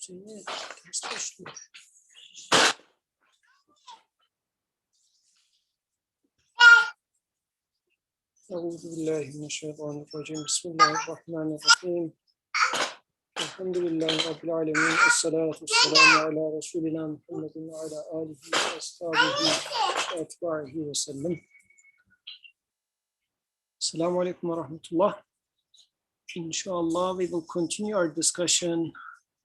أعوذ بالله من الشيطان الرجيم بسم الله الرحمن الرحيم الحمد لله رب العالمين الصلاة والسلام على رسولنا محمد وعلى آله وأصحابه وأتباعه وسلم. Assalamu alaikum wa rahmatullah. Inshallah, we will continue our discussion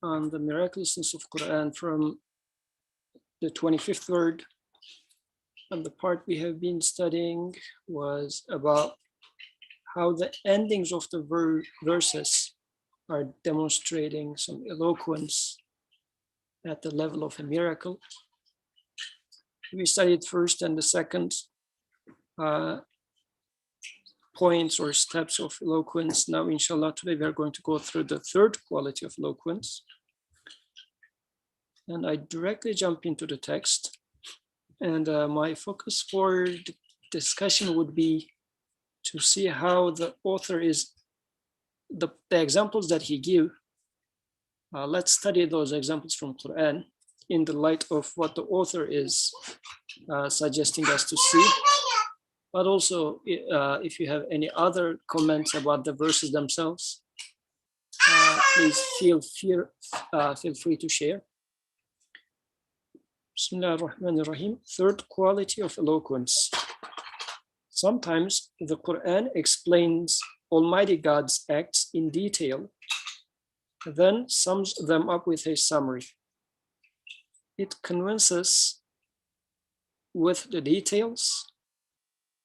on the miraculousness of Quran from the 25th word. And the part we have been studying was about how the endings of the verses are demonstrating some eloquence at the level of a miracle. We studied first and the second points or steps of eloquence. Now, inshallah, today we are going to go through the third quality of eloquence. And I directly jump into the text. And my focus for the discussion would be to see how the author is, the examples that he gives. Let's study those examples from Quran in the light of what the author is suggesting us to see. But also, if you have any other comments about the verses themselves, please feel free to share. Bismillah ar-Rahman ar-Rahim. Third quality of eloquence. Sometimes the Quran explains Almighty God's acts in detail, then sums them up with a summary. It convinces with the details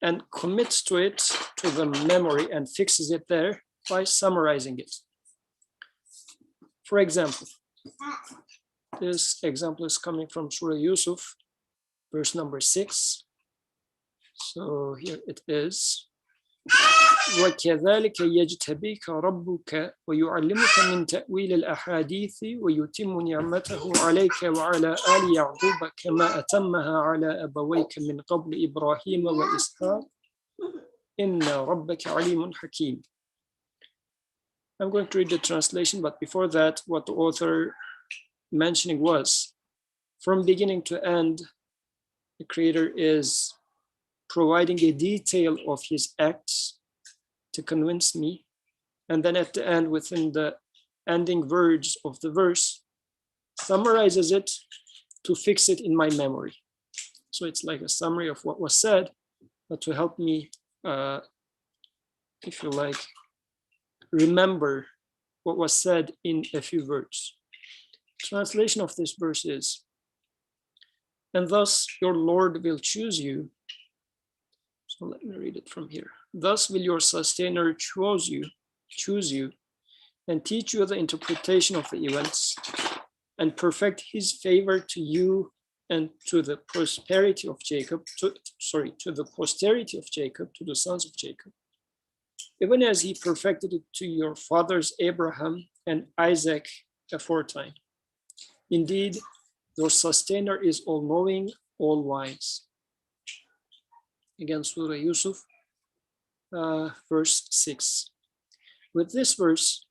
and commits to it, to the memory, and fixes it there by summarizing it. For example, this example is coming from Surah Yusuf, verse number 6. So here it is. وَكَذَلِكَ يَجْتَبِيكَ رَبُّكَ وَيُعَلِّمُكَ مِنْ تَأْوِيلِ الْأَحَادِيثِ وَيُتِمُّ نِعْمَتَهُ عَلَيْكَ وَعَلَى آلِ يَعْقُوبَ كَمَا أَتَمَّهَا عَلَى أَبَوَيْكَ مِنْ قَبْلِ إِبْرَاهِيمَ وَإِسْحَاقَ إِنَّ رَبَّكَ عَلِيمٌ حَكِيمٌ. I'm going to read the translation, but before that, what the author mentioning was, from beginning to end, the Creator is providing a detail of his acts to convince me, and then at the end, within the ending words of the verse, summarizes it to fix it in my memory. So it's like a summary of what was said, but to help me, if you like, remember what was said in a few words. Translation of this verse is, and thus your Lord will choose you. So let me read it from here. Thus will your sustainer choose you, and teach you the interpretation of the events, and perfect his favor to you and to the prosperity of Jacob, to the posterity of Jacob, to the sons of Jacob, even as he perfected it to your fathers Abraham and Isaac aforetime. Indeed, your sustainer is all-knowing, all-wise. Again, Surah Yusuf, verse 6. With this verse,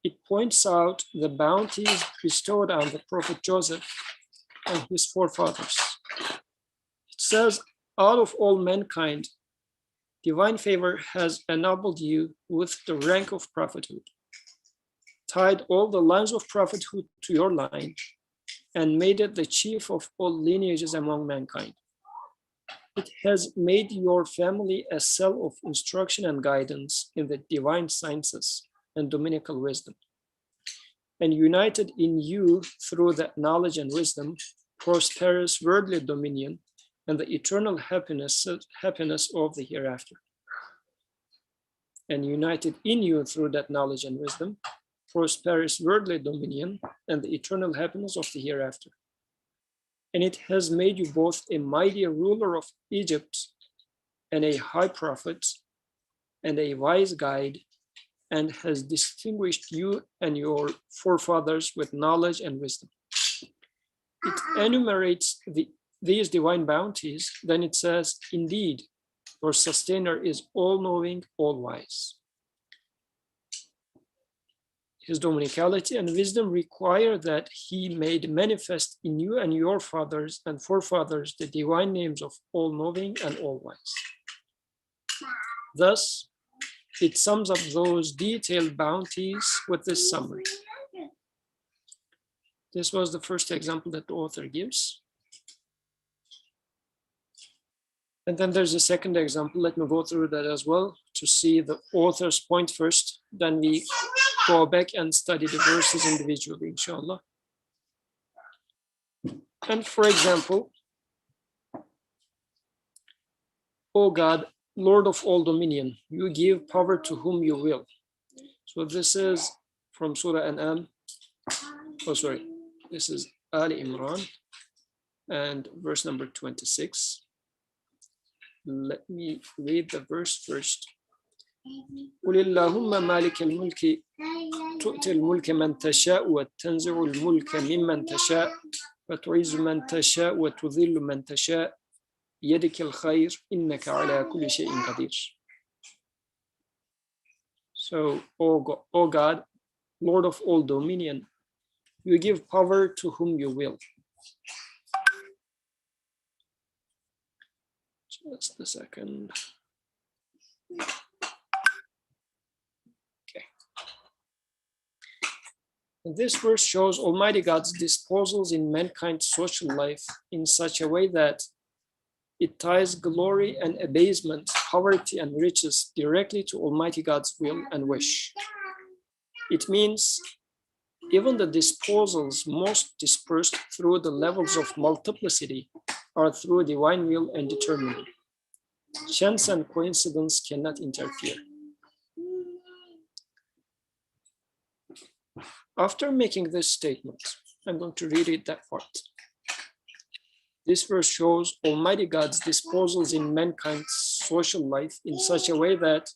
it points out the bounties bestowed on the Prophet Joseph and his forefathers. It says, out of all mankind, divine favor has ennobled you with the rank of prophethood, tied all the lines of prophethood to your line, and made it the chief of all lineages among mankind. It has made your family a cell of instruction and guidance in the divine sciences and dominical wisdom, and united in you through that knowledge and wisdom, prosperous worldly dominion, and the eternal happiness of the hereafter. And united in you through that knowledge and wisdom, prosperous worldly dominion, and the eternal happiness of the hereafter. And it has made you both a mighty ruler of Egypt and a high prophet and a wise guide, and has distinguished you and your forefathers with knowledge and wisdom. It enumerates these divine bounties, then it says, indeed, your sustainer is all-knowing, all-wise. his dominicality and wisdom require that he made manifest in you and your fathers and forefathers the divine names of all-knowing and all-wise. Thus, it sums up those detailed bounties with this summary. This was the first example that the author gives. And then there's a second example. Let me go through that as well to see the author's point first. Then we go back and study the verses individually, inshallah. And for example, O God, Lord of all dominion, you give power to whom you will. So this is from Surah An'am. Oh, sorry. This is Ali Imran and verse number 26. Let me read the verse first. قل اللهم مالك الملك تؤتي الملك من تشاء وتنزع الملك ممن تشاء وتعز من تشاء وتذل من تشاء يدك الخير إنك على كل شيء قدير. So, O God, Lord of all dominion, you give power to whom you will. Just a second. Okay. This verse shows Almighty God's disposals in mankind's social life in such a way that it ties glory and abasement, poverty and riches directly to Almighty God's will and wish. It means even the disposals most dispersed through the levels of multiplicity are through divine will and determining. Chance and coincidence cannot interfere. After making this statement, I'm going to reread that part. This verse shows Almighty God's disposals in mankind's social life in such a way that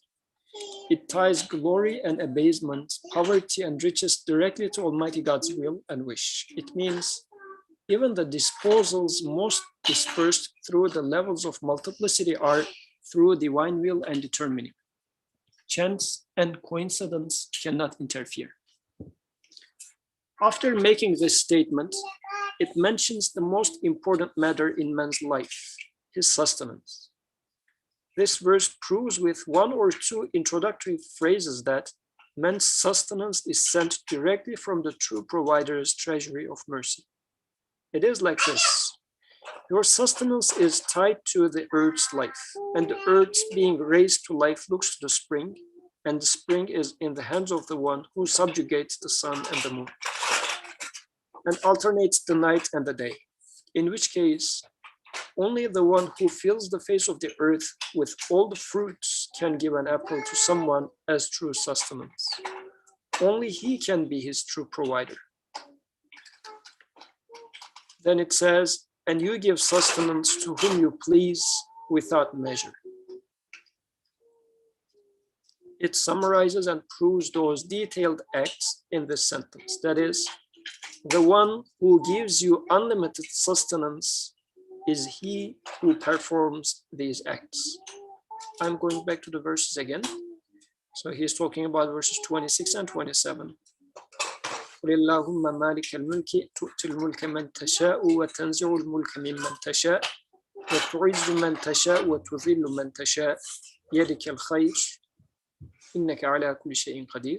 it ties glory and abasement, poverty and riches directly to Almighty God's will and wish. It means even the disposals most dispersed through the levels of multiplicity are through divine will and determining. Chance and coincidence cannot interfere. After making this statement, it mentions the most important matter in man's life, his sustenance. This verse proves with one or two introductory phrases that man's sustenance is sent directly from the true provider's treasury of mercy. It is like this. Your sustenance is tied to the earth's life, and the earth being raised to life looks to the spring, and the spring is in the hands of the one who subjugates the sun and the moon, and alternates the night and the day, in which case, only the one who fills the face of the earth with all the fruits can give an apple to someone as true sustenance. Only he can be his true provider. Then it says, and you give sustenance to whom you please without measure. It summarizes and proves those detailed acts in this sentence. That is, the one who gives you unlimited sustenance is he who performs these acts. I'm going back to the verses again. So he's talking about verses 26 and 27. قل اللهم مالك الملك تؤتي الملك من تشاء وتنزع الملك ممن تشاء وتعز من تشاء وتذل من تشاء يدك الخير إنك على كل شيء قدير.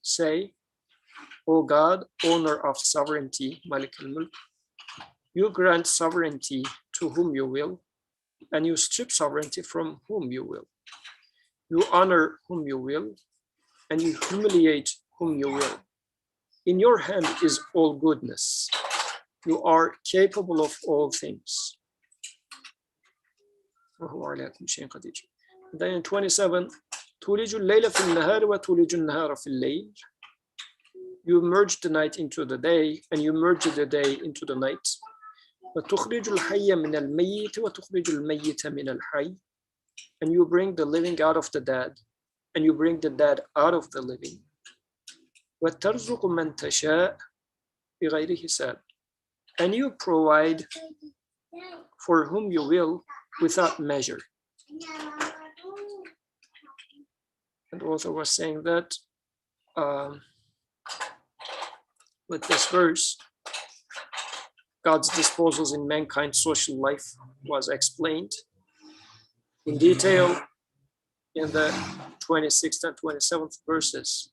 Say, O God, owner of sovereignty, Malik al-Mulk, you grant sovereignty to whom you will, and you strip sovereignty from whom you will. You honor whom you will, and you humiliate whom you will. In your hand is all goodness. You are capable of all things. Then in 27, تولج الليل في النهار وتولج النهار في الليل. You merge the night into the day, and you merge the day into the night. وتخرج الحي من الميت وتخرج الميت من الحي. And you bring the living out of the dead, and you bring the dead out of the living. وترزق من تشاء بغير حساب. And you provide for whom you will without measure. And the author was saying that With this verse, God's disposals in mankind's social life was explained in detail in the 26th and 27th verses.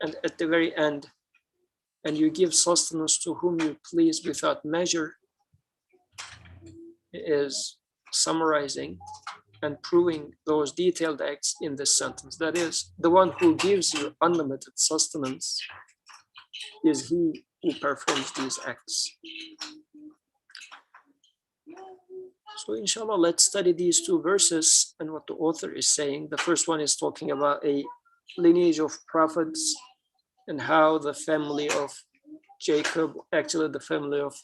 And at the very end, and you give sustenance to whom you please without measure, is summarizing and proving those detailed acts in this sentence. That is, the one who gives you unlimited sustenance is he who performs these acts. So inshallah, let's study these two verses and what the author is saying. The first one is talking about a lineage of prophets and how the family of Jacob, actually the family of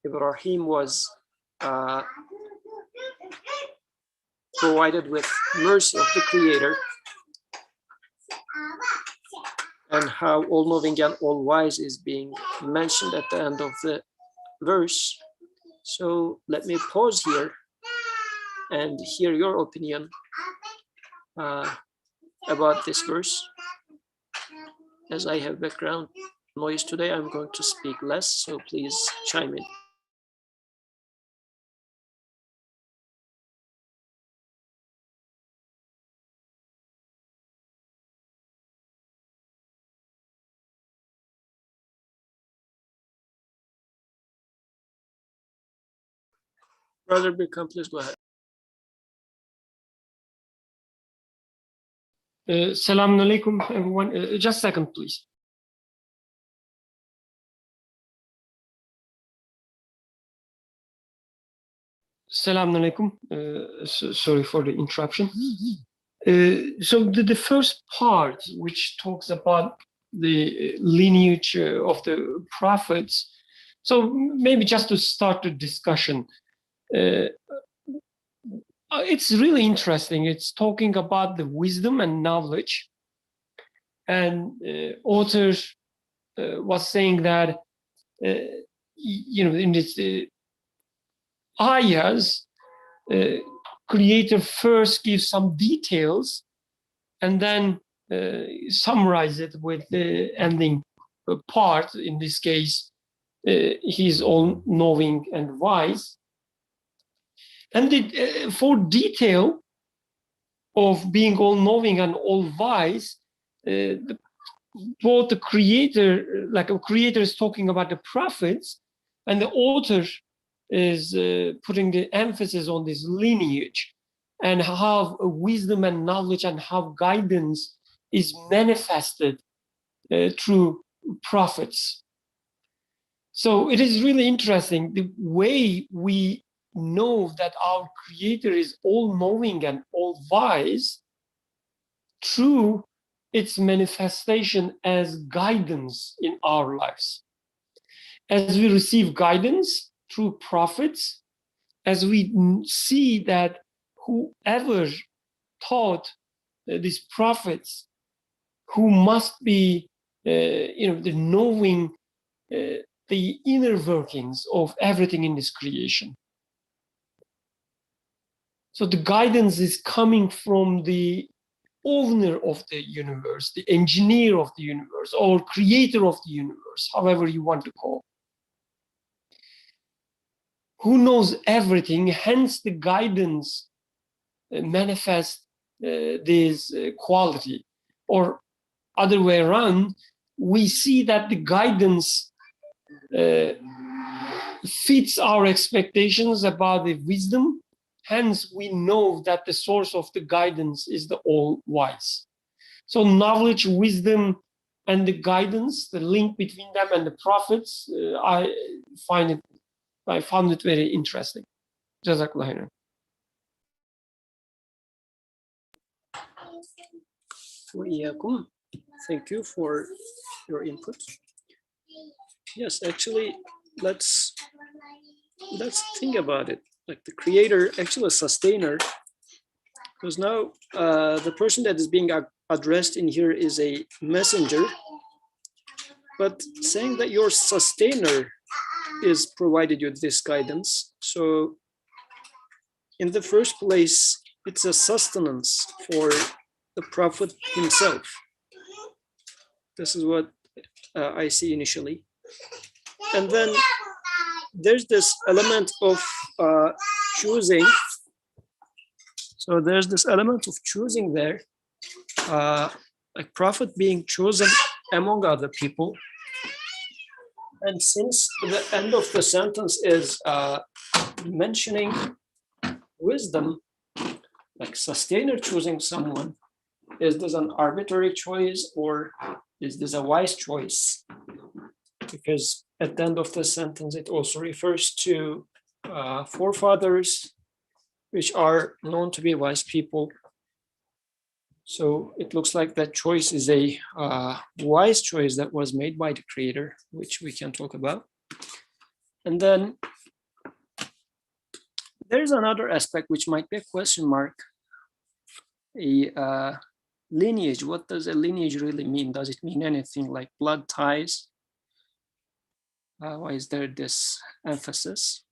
Ibrahim, was provided with mercy of the Creator, and how all-knowing and all-wise is being mentioned at the end of the verse. So let me pause here and hear your opinion about this verse. As I have background noise today, I'm going to speak less, so please chime in. Brother Bikram, please go ahead. Assalamu alaikum, everyone. Just a second, please. Assalamu alaikum. Sorry for the interruption. So the first part, which talks about the lineage of the prophets, so maybe just to start the discussion, it's really interesting. It's talking about the wisdom and knowledge. And author was saying that, in this ayahs, Creator first gives some details and then summarize it with the ending part. In this case, He's all-knowing and wise. And for detail of being all-knowing and all-wise, both the Creator, like a Creator is talking about the prophets, and the author is putting the emphasis on this lineage and how wisdom and knowledge and how guidance is manifested through prophets. So it is really interesting the way we know that our Creator is all-knowing and all-wise through its manifestation as guidance in our lives. As we receive guidance through prophets, as we see that whoever taught these prophets, who must be, the knowing the inner workings of everything in this creation. So the guidance is coming from the owner of the universe, the engineer of the universe, or creator of the universe, however you want to call it, who knows everything. Hence the guidance manifests this quality. Or other way around, we see that the guidance fits our expectations about the wisdom. Hence, we know that the source of the guidance is the all-wise. So knowledge, wisdom, and the guidance, the link between them and the prophets, I found it very interesting. Jazakallah khairan. Thank you for your input. Yes, actually, let's think about it. Like the Creator, actually a sustainer, because now the person that is being addressed in here is a messenger, but saying that your sustainer is provided you this guidance. So in the first place, it's a sustenance for the prophet himself. This is what I see initially. And then there's this element of choosing. So there's this element of choosing there, like prophet being chosen among other people. And since the end of the sentence is mentioning wisdom, like sustainer choosing someone, is this an arbitrary choice or is this a wise choice? Because at the end of the sentence, it also refers to forefathers, which are known to be wise people. So it looks like that choice is a wise choice that was made by the creator, which we can talk about. And then there's another aspect which might be a question mark. A lineage. What does a lineage really mean? Does it mean anything like blood ties? Why is there this emphasis?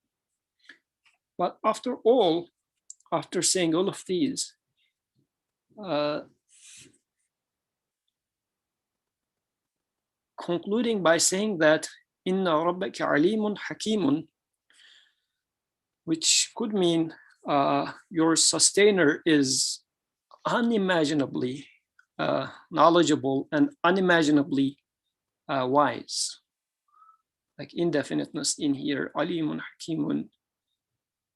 But after all, after saying all of these, concluding by saying that Inna rabbaka alimun hakimun, which could mean your sustainer is unimaginably knowledgeable and unimaginably wise. Like indefiniteness in here, alimun hakimun.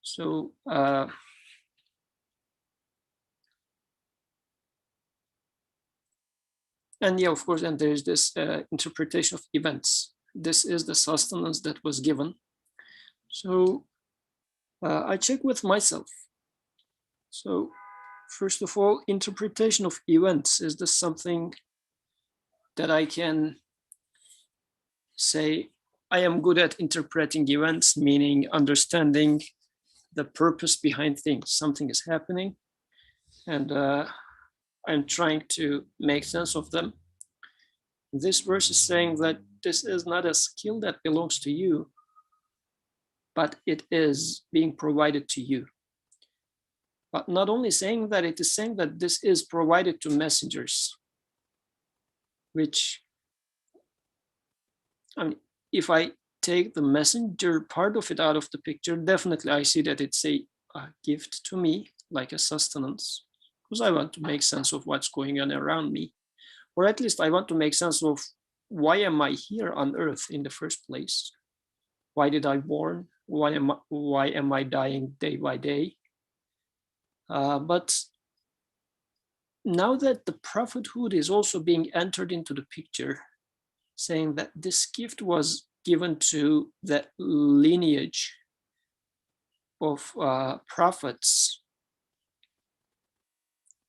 So and yeah, of course, and there's this interpretation of events. This is the sustenance that was given. So I check with myself. So first of all, interpretation of events. Is this something that I can say I am good at interpreting events, meaning understanding the purpose behind things? Something is happening and I'm trying to make sense of them. This verse is saying that this is not a skill that belongs to you, but it is being provided to you. But not only saying that, it is saying that this is provided to messengers, which, I mean, if I take the messenger part of it out of the picture, definitely I see that it's a gift to me, like a sustenance, because I want to make sense of what's going on around me. Or at least I want to make sense of why am I here on earth in the first place? Why did I born? Why am I dying day by day? But now that the prophethood is also being entered into the picture, saying that this gift was given to the lineage of prophets,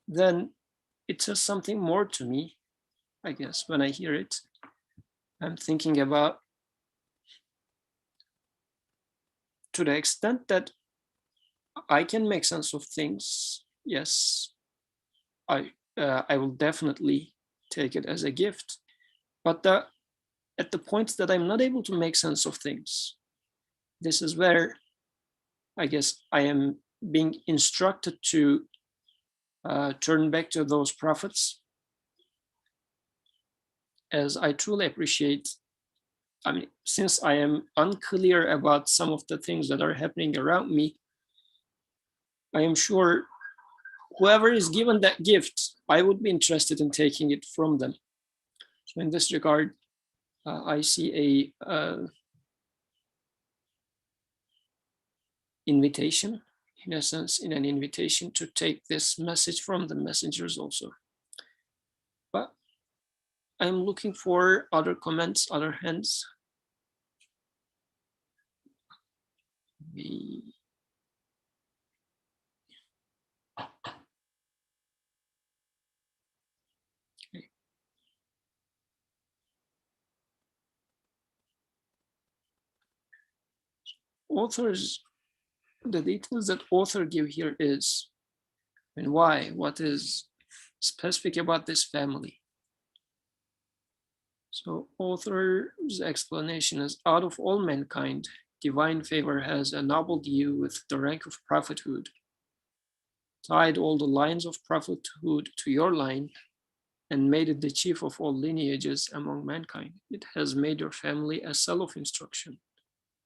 then it says something more to me, I guess, when I hear it. I'm thinking about, to the extent that I can make sense of things, yes, I will definitely take it as a gift. But at the point that I'm not able to make sense of things, this is where I guess I am being instructed to turn back to those prophets, as I truly appreciate. I mean, since I am unclear about some of the things that are happening around me, I am sure whoever is given that gift, I would be interested in taking it from them. So in this regard, I see a invitation, in a sense, in an invitation to take this message from the messengers also. But I'm looking for other comments, other hands. Okay. Authors, the details that author give here is, and why, what is specific about this family. So author's explanation is, out of all mankind, divine favor has ennobled you with the rank of prophethood, tied all the lines of prophethood to your line, and made it the chief of all lineages among mankind. It has made your family a cell of instruction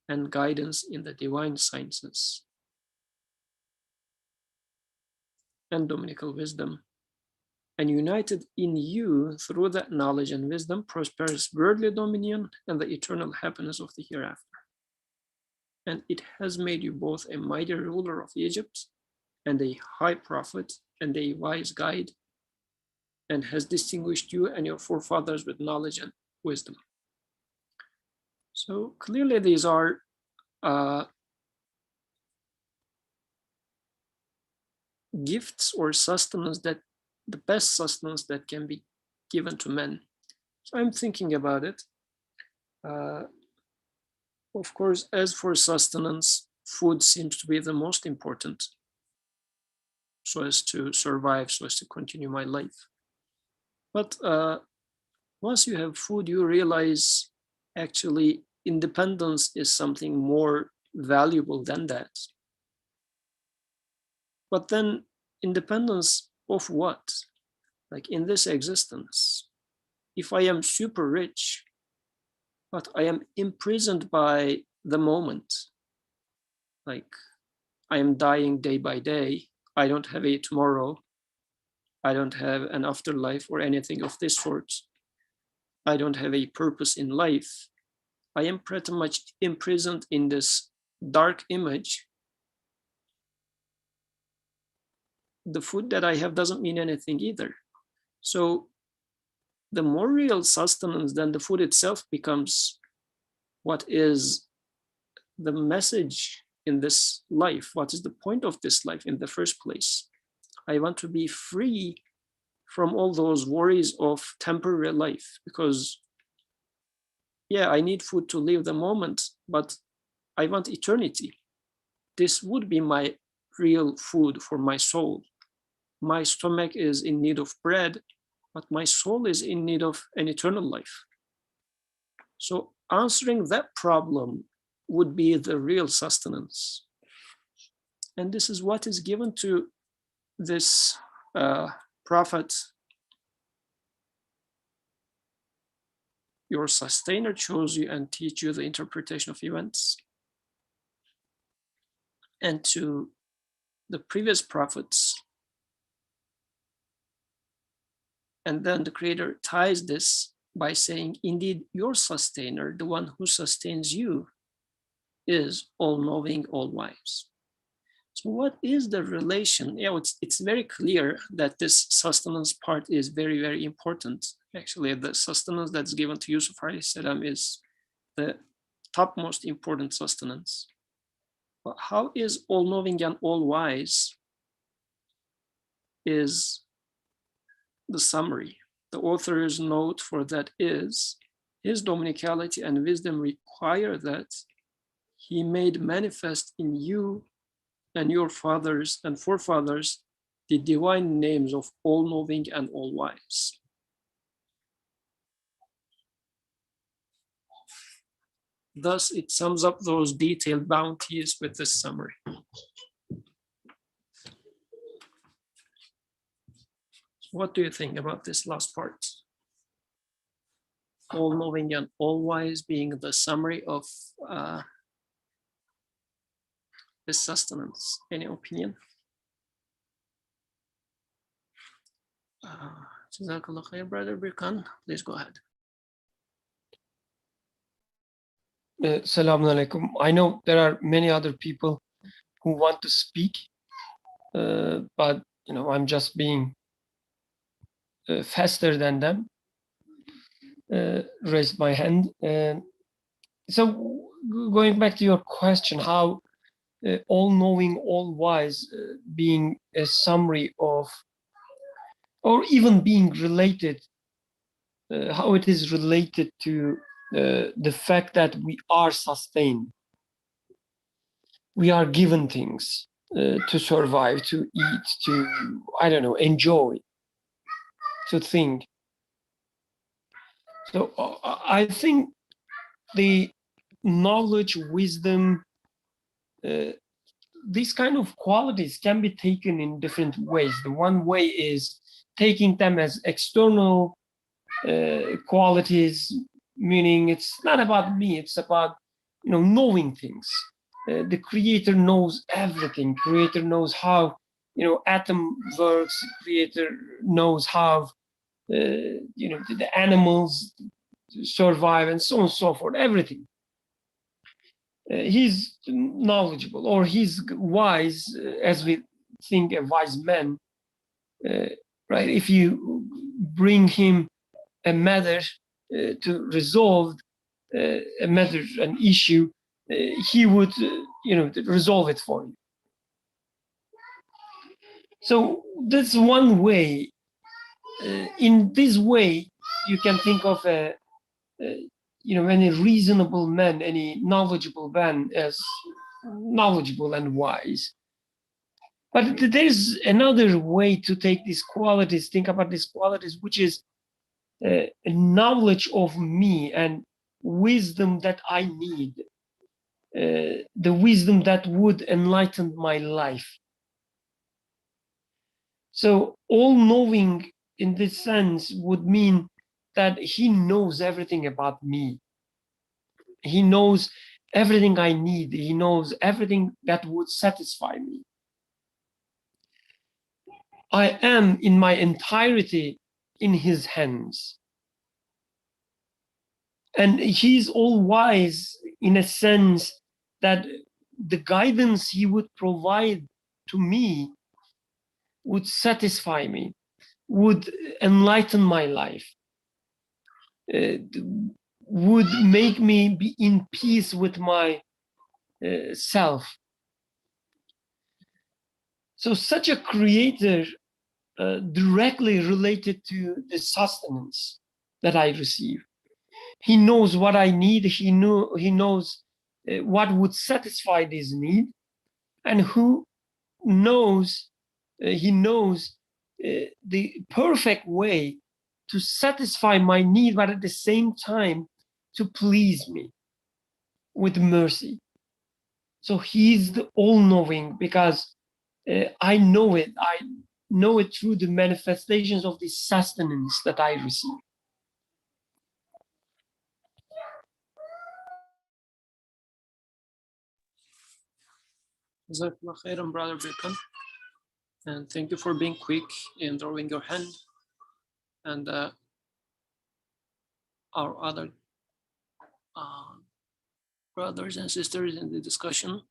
and guidance in the divine sciences and dominical wisdom. And united in you through that knowledge and wisdom prospers worldly dominion and the eternal happiness of the hereafter. And it has made you both a mighty ruler of Egypt and a high prophet and a wise guide, and has distinguished you and your forefathers with knowledge and wisdom. So clearly these are gifts or sustenance, that the best sustenance that can be given to men. So I'm thinking about it. Of course, as for sustenance, food seems to be the most important, so as to survive, so as to continue my life. But once you have food, you realize actually independence is something more valuable than that. But then independence of what? Like in this existence, if I am super rich, but I am imprisoned by the moment, like I am dying day by day, I don't have a tomorrow, I don't have an afterlife or anything of this sort, I don't have a purpose in life, I am pretty much imprisoned in this dark image. The food that I have doesn't mean anything either. So the more real sustenance than the food itself becomes what is the message in this life, what is the point of this life in the first place. I want to be free from all those worries of temporary life, because yeah, I need food to live the moment, but I want eternity. This would be my real food for my soul. My stomach is in need of bread, but my soul is in need of an eternal life. So answering that problem would be the real sustenance. And this is what is given to this prophet. Your sustainer chose you and teach you the interpretation of events. And to the previous prophets. And then the creator ties this by saying, indeed, your sustainer, the one who sustains you, is all-knowing, all-wise. So what is the relation? It's very clear that this sustenance part is very, very important. Actually, the sustenance that's given to Yusuf alayhi salam is the topmost important sustenance. But how is all-knowing and all-wise is the summary. The author's note for that is, his dominicality and wisdom require that he made manifest in you and your fathers and forefathers the divine names of all-knowing and all-wise. Thus, it sums up those detailed bounties with this summary. What do you think about this last part? All-knowing and all-wise being the summary of this sustenance. Any opinion? Jazakallah khair, Brother Birkan. Please go ahead. Assalamu alaikum. I know there are many other people who want to speak, but I'm just being faster than them. Raised my hand. So going back to your question, how all-knowing, all-wise being a summary of, or even being related, how it is related to the fact that we are sustained. We are given things to survive, to eat, to, I don't know, enjoy, to think. So I think the knowledge, wisdom, these kind of qualities can be taken in different ways. The one way is taking them as external qualities, meaning it's not about me, it's about, you know, knowing things. The creator knows everything. Creator knows how, you know, atom works. Creator knows how, you know, the animals survive, and so on and so forth, everything. He's knowledgeable, or he's wise, as we think a wise man, right? If you bring him a matter to resolve a matter, an issue, he would, you know, resolve it for you. So that's one way. In this way, you can think of you know, any reasonable man, any knowledgeable man as knowledgeable and wise. But there's another way to take these qualities, think about these qualities, which is knowledge of me and wisdom that I need, the wisdom that would enlighten my life. So all-knowing in this sense would mean that he knows everything about me. He knows everything I need. He knows everything that would satisfy me. I am in my entirety in his hands. And he's all wise in a sense that the guidance he would provide to me would satisfy me, would enlighten my life, would make me be in peace with my self. So such a creator directly related to the sustenance that I receive. He knows what I need. He knows what would satisfy this need, and who knows, he knows the perfect way to satisfy my need, but at the same time to please me with mercy. So he's the all-knowing, because I know it. I know it through the manifestations of the sustenance that I receive. Jazakallah khairan, Brother Birkan. And thank you for being quick in drawing your hand. And our other brothers and sisters in the discussion,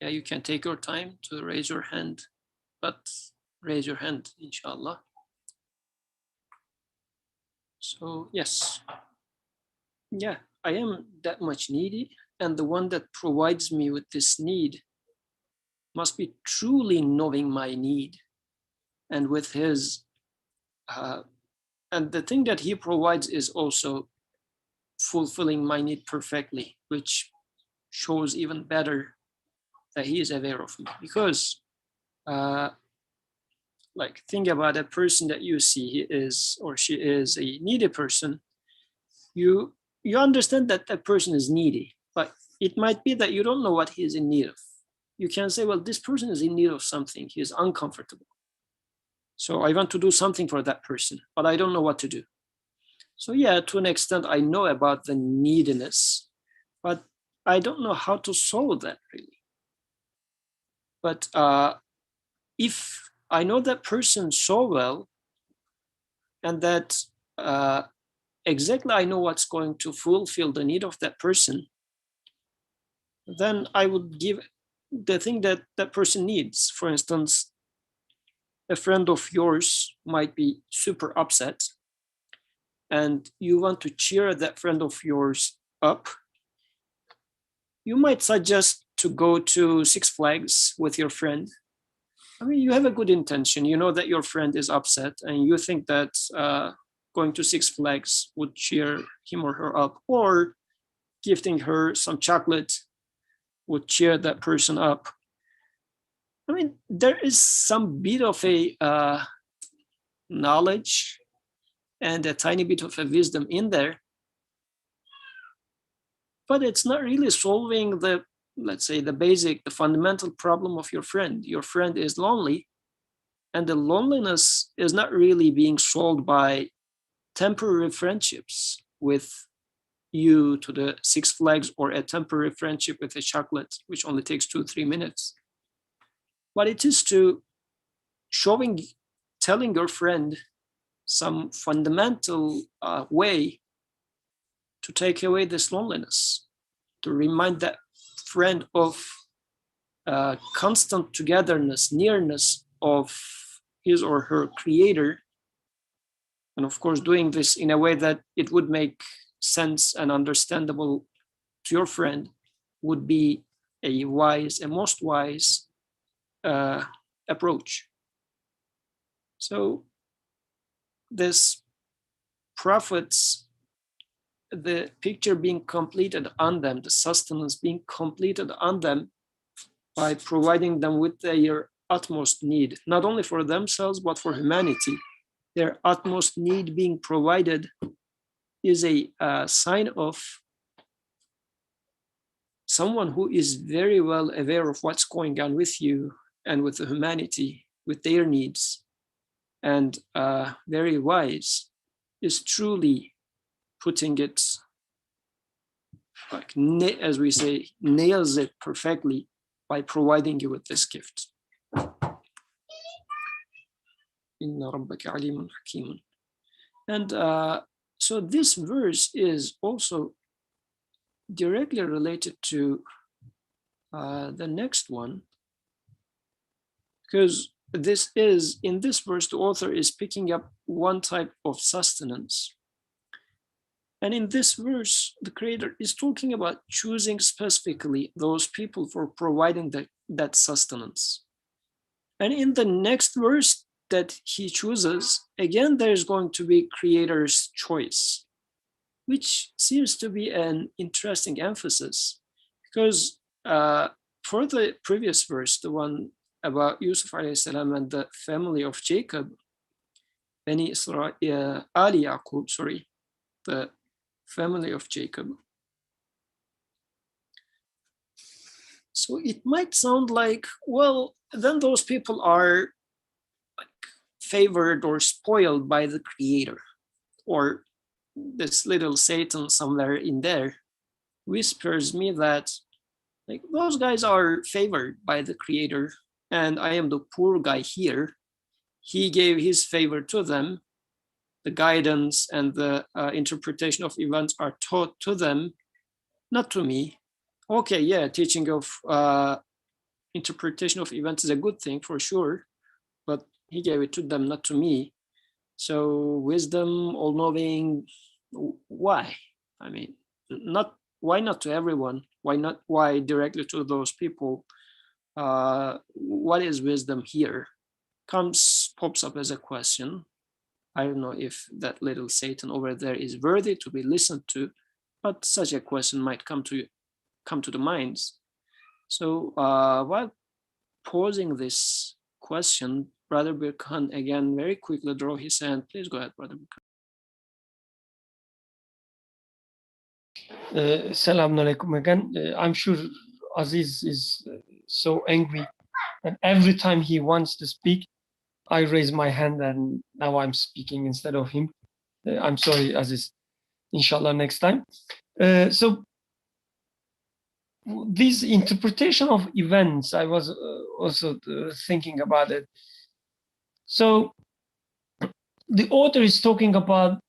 yeah, you can take your time to raise your hand, but raise your hand, inshallah. So yes, yeah, I am that much needy, and the one that provides me with this need must be truly knowing my need, and with his and the thing that he provides is also fulfilling my need perfectly, which shows even better that he is aware of me. Because like, think about a person that you see, he is or she is a needy person. You understand that that person is needy, but it might be that you don't know what he is in need of. You can say, well, this person is in need of something. He is uncomfortable. So I want to do something for that person, but I don't know what to do. So yeah, to an extent, I know about the neediness, but I don't know how to solve that really. But if I know that person so well, and that exactly I know what's going to fulfill the need of that person, then I would give the thing that that person needs. For instance, a friend of yours might be super upset, and you want to cheer that friend of yours up. You might suggest to go to Six Flags with your friend. I mean, you have a good intention. You know that your friend is upset, and you think that going to Six Flags would cheer him or her up, or gifting her some chocolate would cheer that person up. I mean, there is some bit of a knowledge and a tiny bit of a wisdom in there, but it's not really solving the let's say, the fundamental problem of your friend. Your friend is lonely, and the loneliness is not really being solved by temporary friendships with you to the Six Flags, or a temporary friendship with a chocolate, which only takes 2-3 minutes. But it is to telling your friend some fundamental way to take away this loneliness, to remind that friend of constant togetherness, nearness of his or her creator. And of course, doing this in a way that it would make sense and understandable to your friend would be a most wise approach. So this prophets, the picture being completed on them, the sustenance being completed on them by providing them with their utmost need, not only for themselves, but for humanity. Their utmost need being provided is a sign of someone who is very well aware of what's going on with you and with the humanity, with their needs, and very wise, is truly putting it, like, as we say, nails it perfectly by providing you with this gift. Inna rabbaka alimun hakimun. And so this verse is also directly related to the next one, because in this verse, the author is picking up one type of sustenance. And in this verse, the creator is talking about choosing specifically those people for providing that sustenance. And in the next verse that he chooses, again, there's going to be creator's choice, which seems to be an interesting emphasis, because for the previous verse, the one about Yusuf alayhi salam and the family of Jacob, Bani Israel, Ali Yaqub, sorry, the family of Jacob. So it might sound like, well, then those people are like favored or spoiled by the creator, or this little Satan somewhere in there whispers me that, like, those guys are favored by the creator, and I am the poor guy here. He gave his favor to them. The guidance and the interpretation of events are taught to them, not to me. Okay, yeah, teaching of interpretation of events is a good thing for sure, but he gave it to them, not to me. So wisdom, all-knowing, why? I mean, why not to everyone? Why directly to those people? What is wisdom here? Pops up as a question. I don't know if that little Satan over there is worthy to be listened to, but such a question might come to the minds. So while posing this question, Brother Birkhan again very quickly draw his hand. Please go ahead, Brother Birkhan. Assalamu alaikum again. I'm sure Aziz is so angry, and every time he wants to speak, I raise my hand, and now I'm speaking instead of him. I'm sorry, Aziz. Inshallah, next time. So this interpretation of events, I was also thinking about it. So the author is talking about,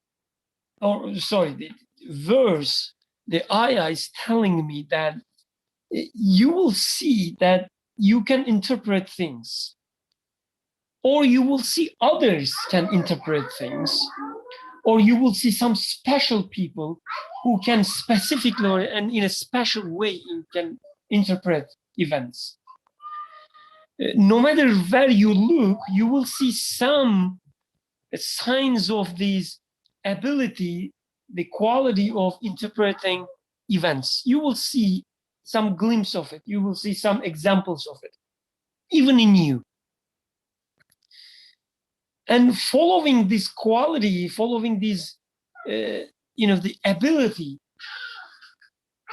the verse, the ayah is telling me that you will see that you can interpret things, or you will see others can interpret things, or you will see some special people who can specifically and in a special way can interpret events. No matter where you look, you will see some signs of this ability, the quality of interpreting events. You will see some glimpse of it. You will see some examples of it, even in you. And following this quality, following this, the ability,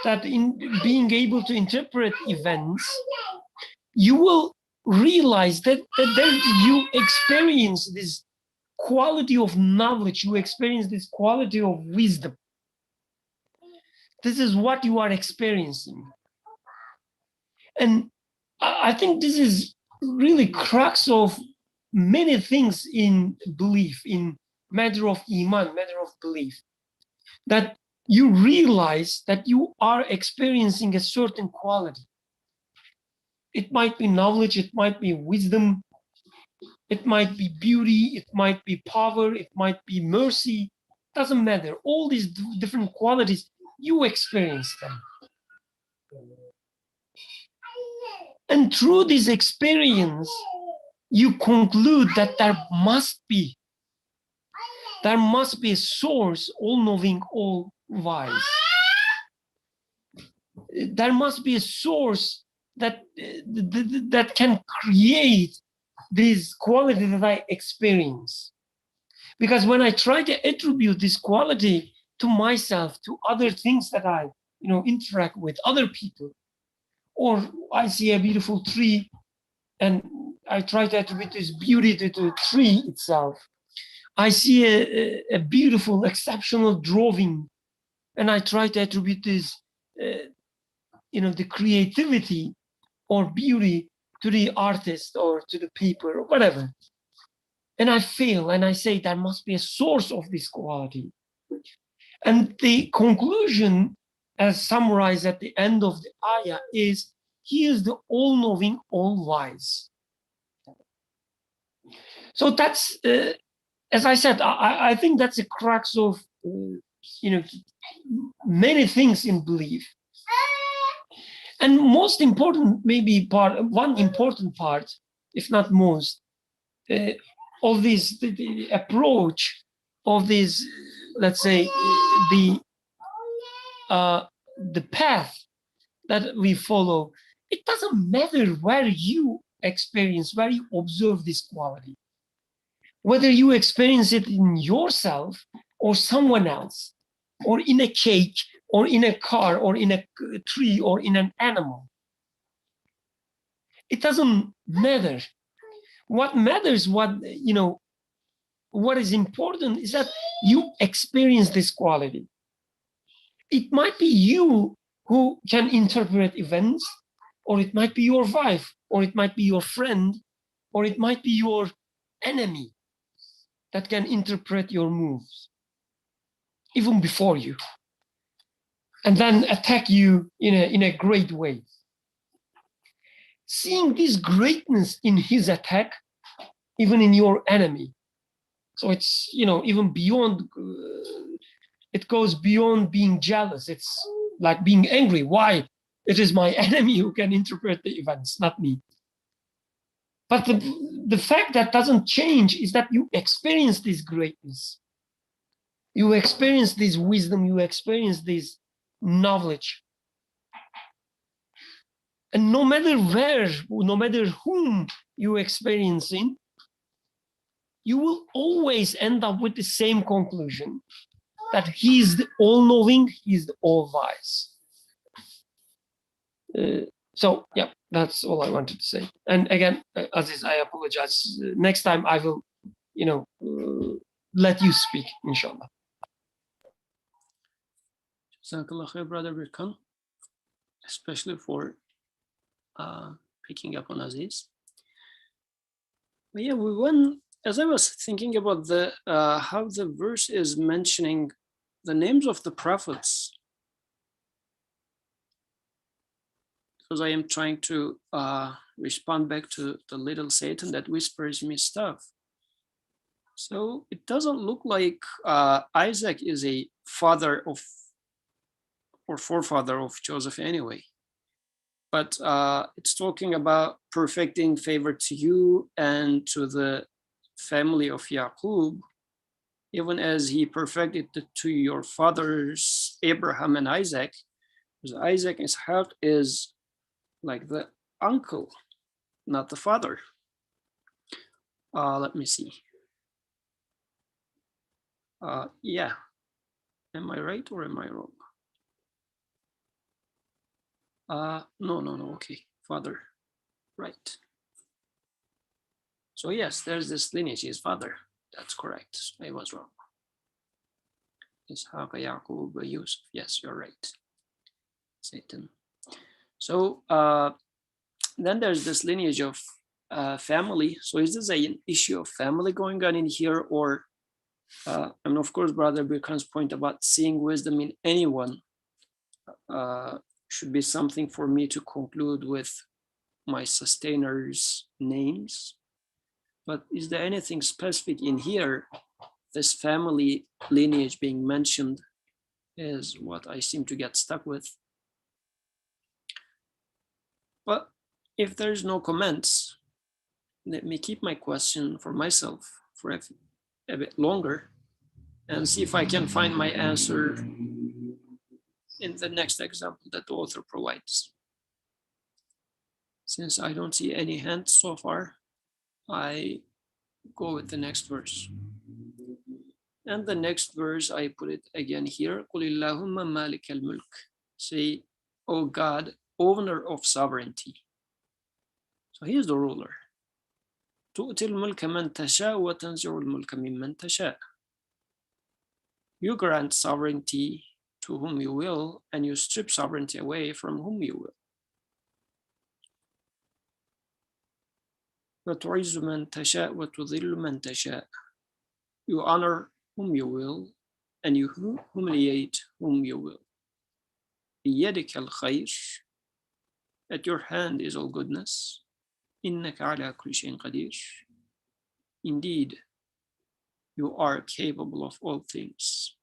that in being able to interpret events, you will realize that then you experience this quality of knowledge, you experience this quality of wisdom. This is what you are experiencing. And I think this is really crux of many things in belief, in matter of iman, matter of belief, that you realize that you are experiencing a certain quality. It might be knowledge, it might be wisdom, it might be beauty, it might be power, it might be mercy. Doesn't matter. All these different qualities, you experience them. And through this experience, you conclude that there must be a source, all-knowing, all-wise. There must be a source that can create this quality that I experience. Because when I try to attribute this quality to myself, to other things that I interact with, other people, or I see a beautiful tree and I try to attribute this beauty to the tree itself. I see a beautiful, exceptional drawing, and I try to attribute this, the creativity or beauty to the artist or to the paper or whatever. And I fail, and I say there must be a source of this quality. And the conclusion, as summarized at the end of the ayah, is he is the all-knowing, all-wise. So that's, as I said, I think that's a crux of, many things in belief. And most important, maybe one important part, if not most, of this the approach of this, let's say, the path that we follow. It doesn't matter where you experience, where you observe this quality, whether you experience it in yourself or someone else, or in a cake, or in a car, or in a tree, or in an animal. It doesn't matter. What matters, what is important is that you experience this quality. It might be you who can interpret events, or it might be your wife, or it might be your friend, or it might be your enemy that can interpret your moves, even before you, and then attack you in a great way. Seeing this greatness in his attack, even in your enemy. So it's, even beyond, it goes beyond being jealous. It's like being angry. Why? It is my enemy who can interpret the events, not me. But the fact that doesn't change is that you experience this greatness. You experience this wisdom, you experience this knowledge. And no matter where, no matter whom you're experiencing, you will always end up with the same conclusion, that he's the all-knowing, he's the all-wise. So, yeah, that's all I wanted to say. And again, Aziz, I apologize. Next time I will, let you speak, inshallah. Jazakallah khair, Brother Birkan, especially for picking up on Aziz. But yeah, as I was thinking about the how the verse is mentioning the names of the prophets, because I am trying to respond back to the little Satan that whispers me stuff. So it doesn't look like Isaac is a father of or forefather of Joseph anyway. But it's talking about perfecting favor to you and to the family of Yaqub, even as he perfected it to your fathers, Abraham and Isaac, because Isaac, his heart is like the uncle, not the father. Let me see. Yeah, am I right or am I wrong? No. Okay, father. Right. So yes, there's this lineage, his father. That's correct. I was wrong. Ishaq, Yaqub, Yusuf. Yes, you're right. Satan. So then there's this lineage of family. So is this an issue of family going on in here, or and of course, Brother Birkan's point about seeing wisdom in anyone should be something for me to conclude with my sustainers' names. But is there anything specific in here? This family lineage being mentioned is what I seem to get stuck with. But if there's no comments, let me keep my question for myself for a bit longer and see if I can find my answer in the next example that the author provides. Since I don't see any hands so far, I go with the next verse. And the next verse, I put it again here. قُلِ اللَّهُمَّ مَالِكَ الْمُلْكِ. Say, O God, owner of sovereignty. So he is the ruler. تُؤْتِي الْمُلْكَ مَنْ تَشَاءُ وَتَنْزِعُ الْمُلْكَ مِمَّنْ تَشَاءُ. You grant sovereignty to whom you will, and you strip sovereignty away from whom you will. وَتُعِزُّ مَنْ تَشَاءُ وَتُذِلُّ مَنْ تَشَاءُ. You honor whom you will, and you humiliate whom you will. بِيَدِكَ الْخَيْرُ. At your hand is all goodness. إِنَّكَ عَلَى كُلِّ شَيْءٍ قَدِيرٌ. Indeed, you are capable of all things.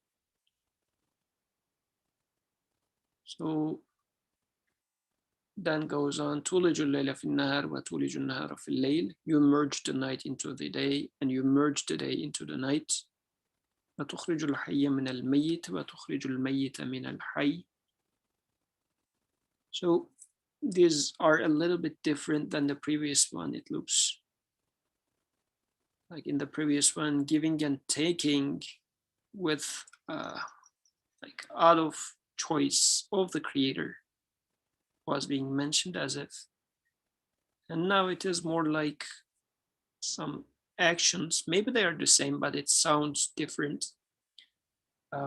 So then goes on, تُولِجُ اللَّيْلَ فِي النَّهَارِ وَتُولِجُ النَّهَارَ فِي اللَّيْلِ. You merge the night into the day, and you merge the day into the night. وَتُخْرِجُ الْحَيَّ مِنَ الْمَيِّتِ وَتُخْرِجُ الْمَيِّتَ مِنَ الْحَيِّ. So these are a little bit different than the previous one, it looks. Like in the previous one, giving and taking with like out of choice of the creator was being mentioned as if. And now it is more like some actions. Maybe they are the same, but it sounds different.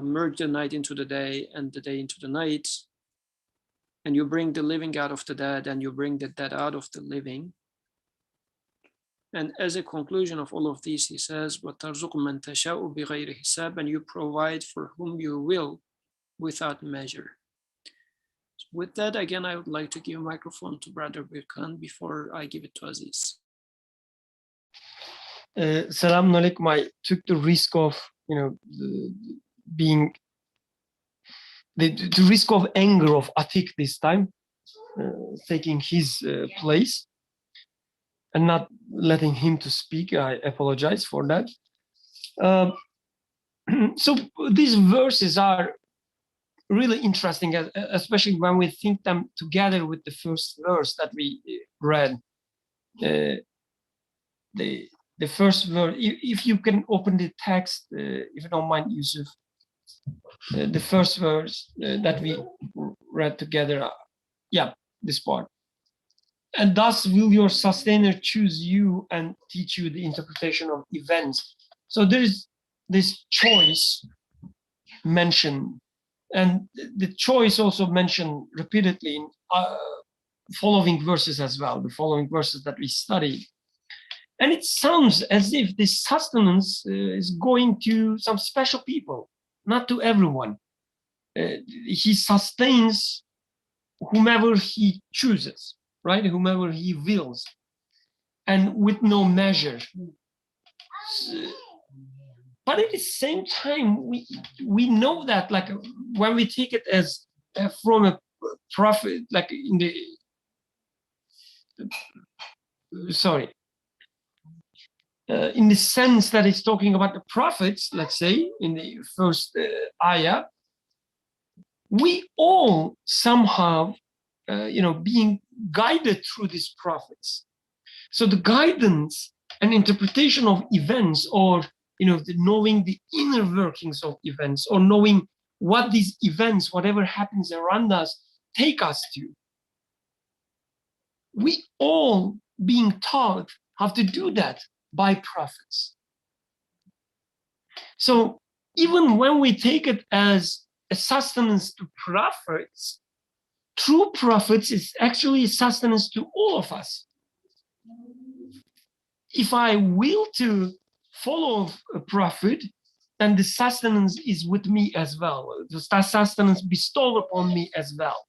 Merge the night into the day and the day into the night. And you bring the living out of the dead, and you bring the dead out of the living. And as a conclusion of all of these, he says, وَتَرْزُقُ مَنْ تَشَاءُ بِغَيْرِ حِسَابٍ. And you provide for whom you will without measure. So with that, again, I would like to give a microphone to Brother Birkan before I give it to Aziz. Salaam alaikum. I took the risk of, being the risk of anger of Atik this time, taking his place and not letting him to speak. I apologize for that. So these verses are really interesting, especially when we think them together with the first verse that we read. The first verse, if you can open the text, if you don't mind, Yusuf, the first verse that we read together, this part. And thus will your sustainer choose you and teach you the interpretation of events. So there is this choice mentioned, and the choice also mentioned repeatedly in following verses as well, the following verses that we studied. And it sounds as if this sustenance is going to some special people, not to everyone. He sustains whomever he chooses, right? Whomever he wills, and with no measure. But at the same time, we know that, like, when we take it as from a prophet, like in the in the sense that it's talking about the prophets, let's say in the first ayah, we all somehow, being guided through these prophets. So the guidance and interpretation of events, or knowing the inner workings of events, or knowing what these events, whatever happens around us, take us to. we all being taught how to do that by prophets. So even when we take it as a sustenance to prophets, true prophets is actually sustenance to all of us. If I will to follow a prophet, then the sustenance is with me as well. The sustenance bestowed upon me as well.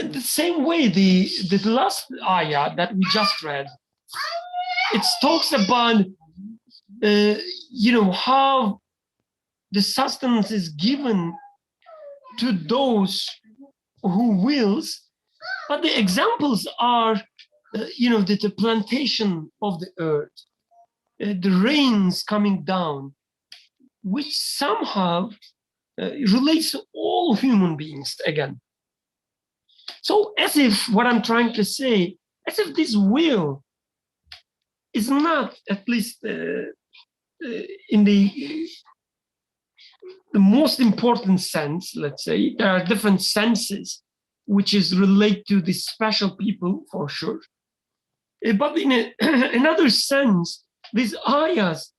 In the same way, the last ayah that we just read, it talks about how the sustenance is given to those who wills, but the examples are the plantation of the earth, the rains coming down, which somehow relates to all human beings again. So as if what I'm trying to say, as if this will is not, at least in the most important sense, let's say, there are different senses which is relate to the special people for sure. But in another sense, these ayahs,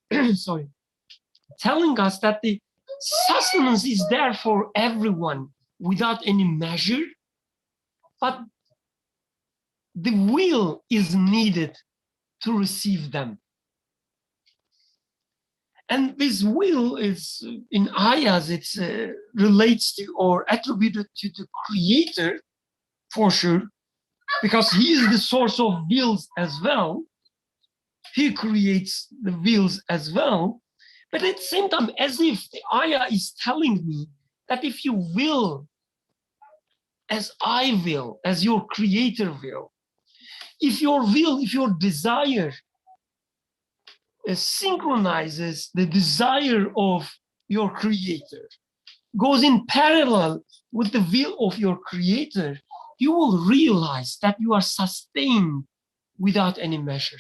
telling us that the sustenance is there for everyone without any measure, but the will is needed to receive them. And this will is, in ayahs, it relates to or attributed to the creator, for sure, because he is the source of wills as well. He creates the wills as well. But at the same time, as if the ayah is telling me that if you will, as I will, as your creator will, if your desire synchronizes the desire of your creator, goes in parallel with the will of your creator, you will realize that you are sustained without any measure.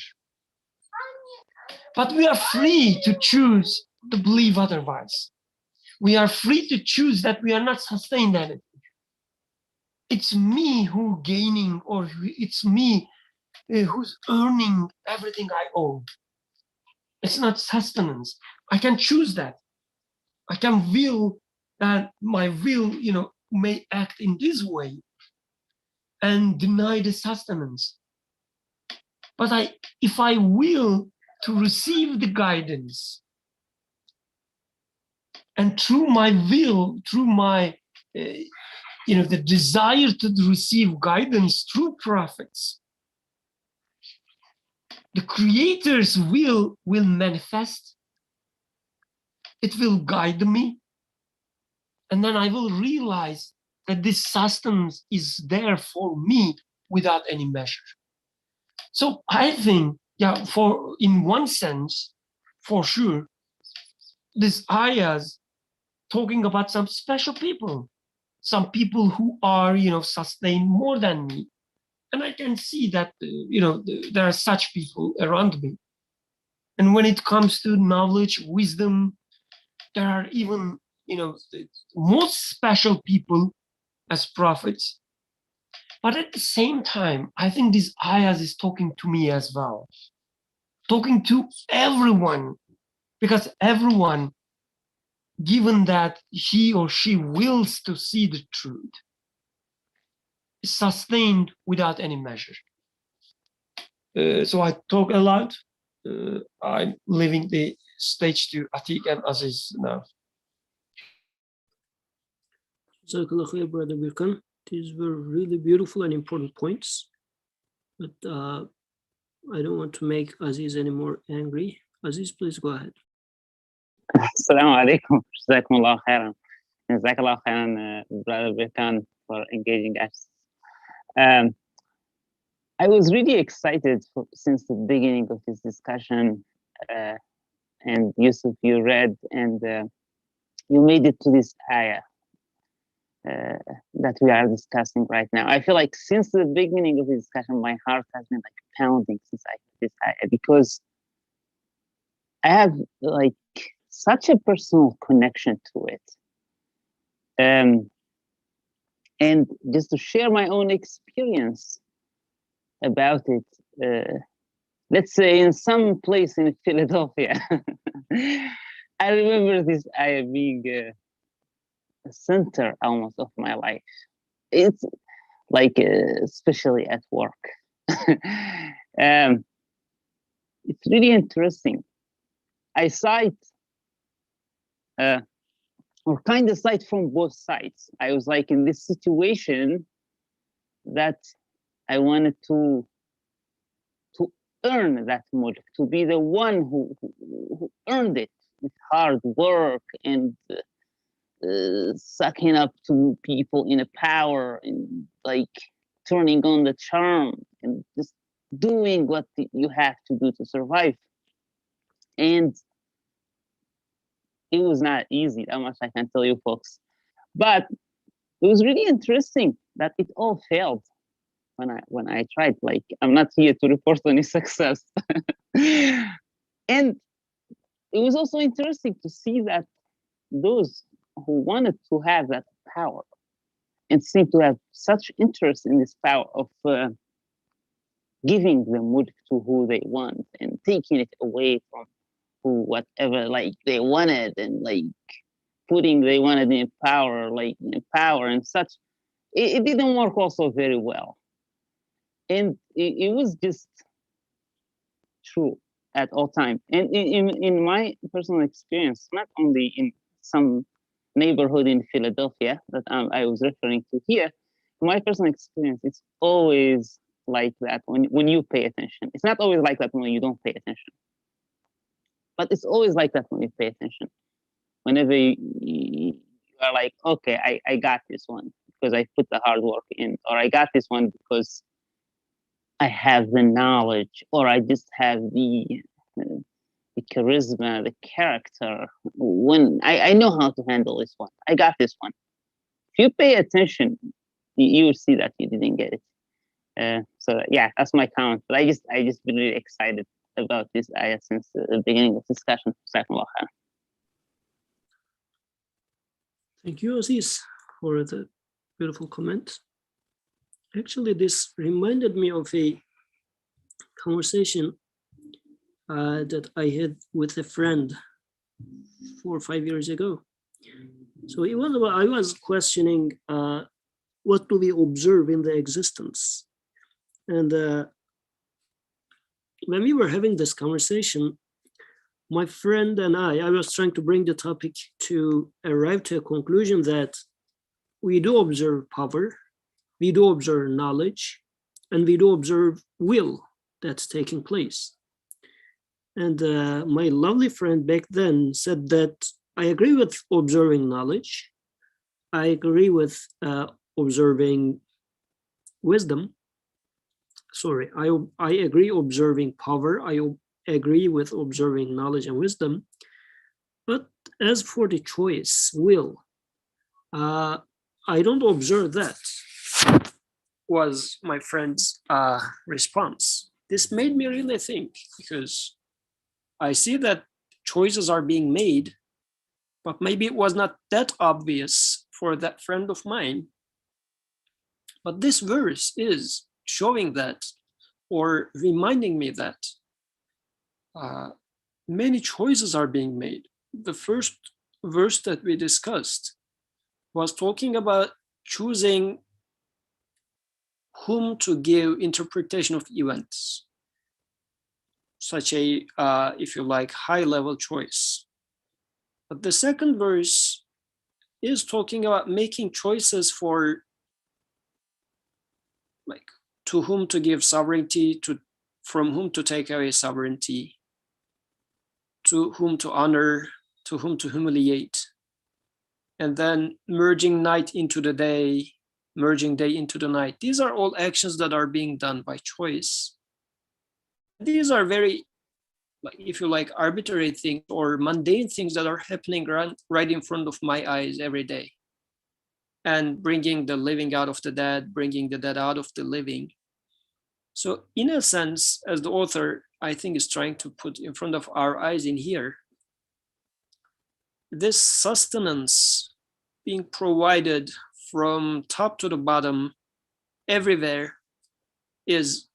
But we are free to choose to believe otherwise. We are free to choose that we are not sustained anything. It's me who gaining, or it's me who's earning everything I own. It's not sustenance. I can choose that. I can will that my will, may act in this way and deny the sustenance. But if I will to receive the guidance, and through my will, through my, the desire to receive guidance through prophets, the Creator's will manifest. It will guide me. And then I will realize that this sustenance is there for me without any measure. So I think, in one sense, for sure, this ayahs talking about some special people, some people who are, sustained more than me. And I can see that, there are such people around me. And when it comes to knowledge, wisdom, there are even, the most special people as prophets. But at the same time, I think this ayahs is talking to me as well, talking to everyone, because everyone, given that he or she wills to see the truth, is sustained without any measure. So I talk a lot. I'm leaving the stage to Atik and Aziz now. Jazakallah khair, Brother Birkan. These were really beautiful and important points. But I don't want to make Aziz any more angry. Aziz, please go ahead. Assalamu alaikum. Jazakumullah khairan. Jazakallah khairan, Brother Birkan, for engaging us. I was really excited since the beginning of this discussion, and Yusuf, you read and you made it to this ayah that we are discussing right now. I feel like since the beginning of the discussion, my heart has been like pounding since I heard this ayah, because I have like such a personal connection to it. And just to share my own experience about it, let's say in some place in Philadelphia, I remember this being a center almost of my life. It's like, especially at work. It's really interesting. I cite, or kind of cite from both sides. I was like in this situation that I wanted to earn that mulk, to be the one who earned it with hard work and sucking up to people in a power and like turning on the charm and just doing what you have to do to survive. And it was not easy, that much I can tell you folks. But it was really interesting that it all failed when I tried. Like, I'm not here to report any success. And it was also interesting to see that those who wanted to have that power and seem to have such interest in this power of giving the mulk to who they want and taking it away from who whatever like they wanted, and like putting they wanted in power, like in power and such, it didn't work also very well. And it was just true at all time. And in my personal experience, not only in some neighborhood in Philadelphia that I was referring to here, in my personal experience, it's always like that when you pay attention. It's not always like that when you don't pay attention. But it's always like that when you pay attention. Whenever you are like, okay, I got this one because I put the hard work in, or I got this one because I have the knowledge, or I just have the charisma, the character. When I know how to handle this one, I got this one. If you pay attention, you will see that you didn't get it. So yeah, that's my comment. But I just been really excited about this ayah since the beginning of discussion. Thank you, Aziz, for the beautiful comment. Actually, this reminded me of a conversation that I had with a friend 4 or 5 years ago. So it was about, I was questioning what do we observe in the existence? And when we were having this conversation, my friend and I was trying to bring the topic to arrive to a conclusion that we do observe power, we do observe knowledge, and we do observe will that's taking place. And my lovely friend back then said that I agree with observing knowledge, I agree with observing wisdom. Sorry, I agree observing power, I agree with observing knowledge and wisdom. But as for the choice, will, I don't observe that, was my friend's response. This made me really think, because I see that choices are being made, but maybe it was not that obvious for that friend of mine. But this verse is showing that, or reminding me that many choices are being made. The first verse that we discussed was talking about choosing whom to give interpretation of events, such a, if you like, high-level choice. But the second verse is talking about making choices for, like, to whom to give sovereignty, from whom to take away sovereignty, to whom to honor, to whom to humiliate, and then merging night into the day, merging day into the night. These are all actions that are being done by choice. These are very, if you like, arbitrary things or mundane things that are happening right in front of my eyes every day, and bringing the living out of the dead, bringing the dead out of the living. So in a sense, as the author, I think, is trying to put in front of our eyes in here, this sustenance being provided from top to the bottom, everywhere is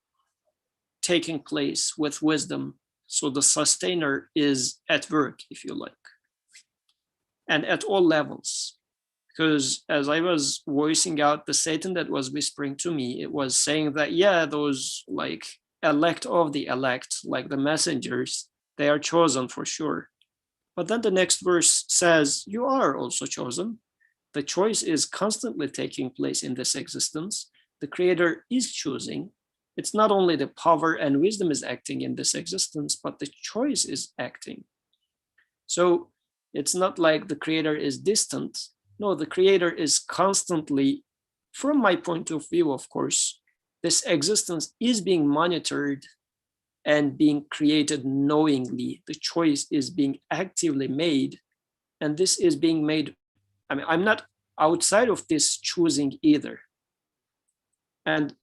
taking place with wisdom. So the sustainer is at work, if you like, and at all levels. Because as I was voicing out the Satan that was whispering to me, it was saying that, yeah, those like elect of the elect, like the messengers, they are chosen for sure. But then the next verse says, you are also chosen. The choice is constantly taking place in this existence. The creator is choosing. It's not only the power and wisdom is acting in this existence, but the choice is acting. So it's not like the creator is distant. No, the creator is constantly, from my point of view, of course, this existence is being monitored and being created knowingly. The choice is being actively made, and this is being made. I mean, I'm not outside of this choosing either. And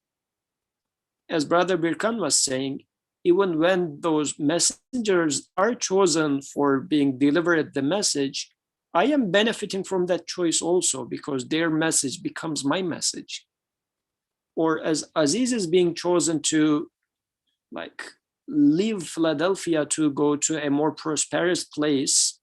as Brother Birkan was saying, even when those messengers are chosen for being delivered the message, I am benefiting from that choice also, because their message becomes my message. Or as Aziz is being chosen to like leave Philadelphia to go to a more prosperous place,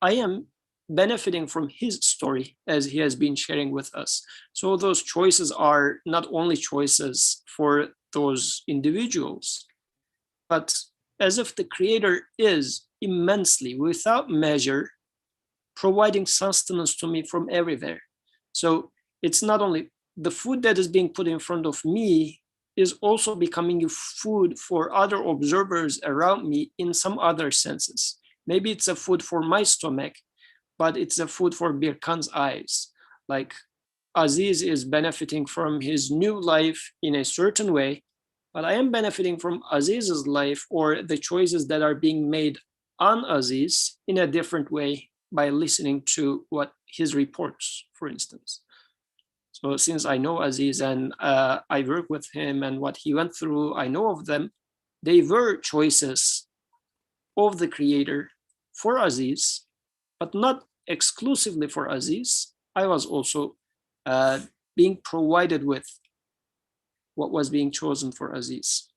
I am benefiting from his story as he has been sharing with us. So those choices are not only choices for those individuals, but as if the creator is immensely, without measure, providing sustenance to me from everywhere. So it's not only the food that is being put in front of me is also becoming food for other observers around me in some other senses. Maybe it's a food for my stomach, but it's a food for Birkan's eyes. Like Aziz is benefiting from his new life in a certain way, but I am benefiting from Aziz's life or the choices that are being made on Aziz in a different way by listening to what his reports, for instance. So since I know Aziz and I work with him and what he went through, I know of them, they were choices of the creator for Aziz, but not exclusively for Aziz. I was also being provided with what was being chosen for Aziz.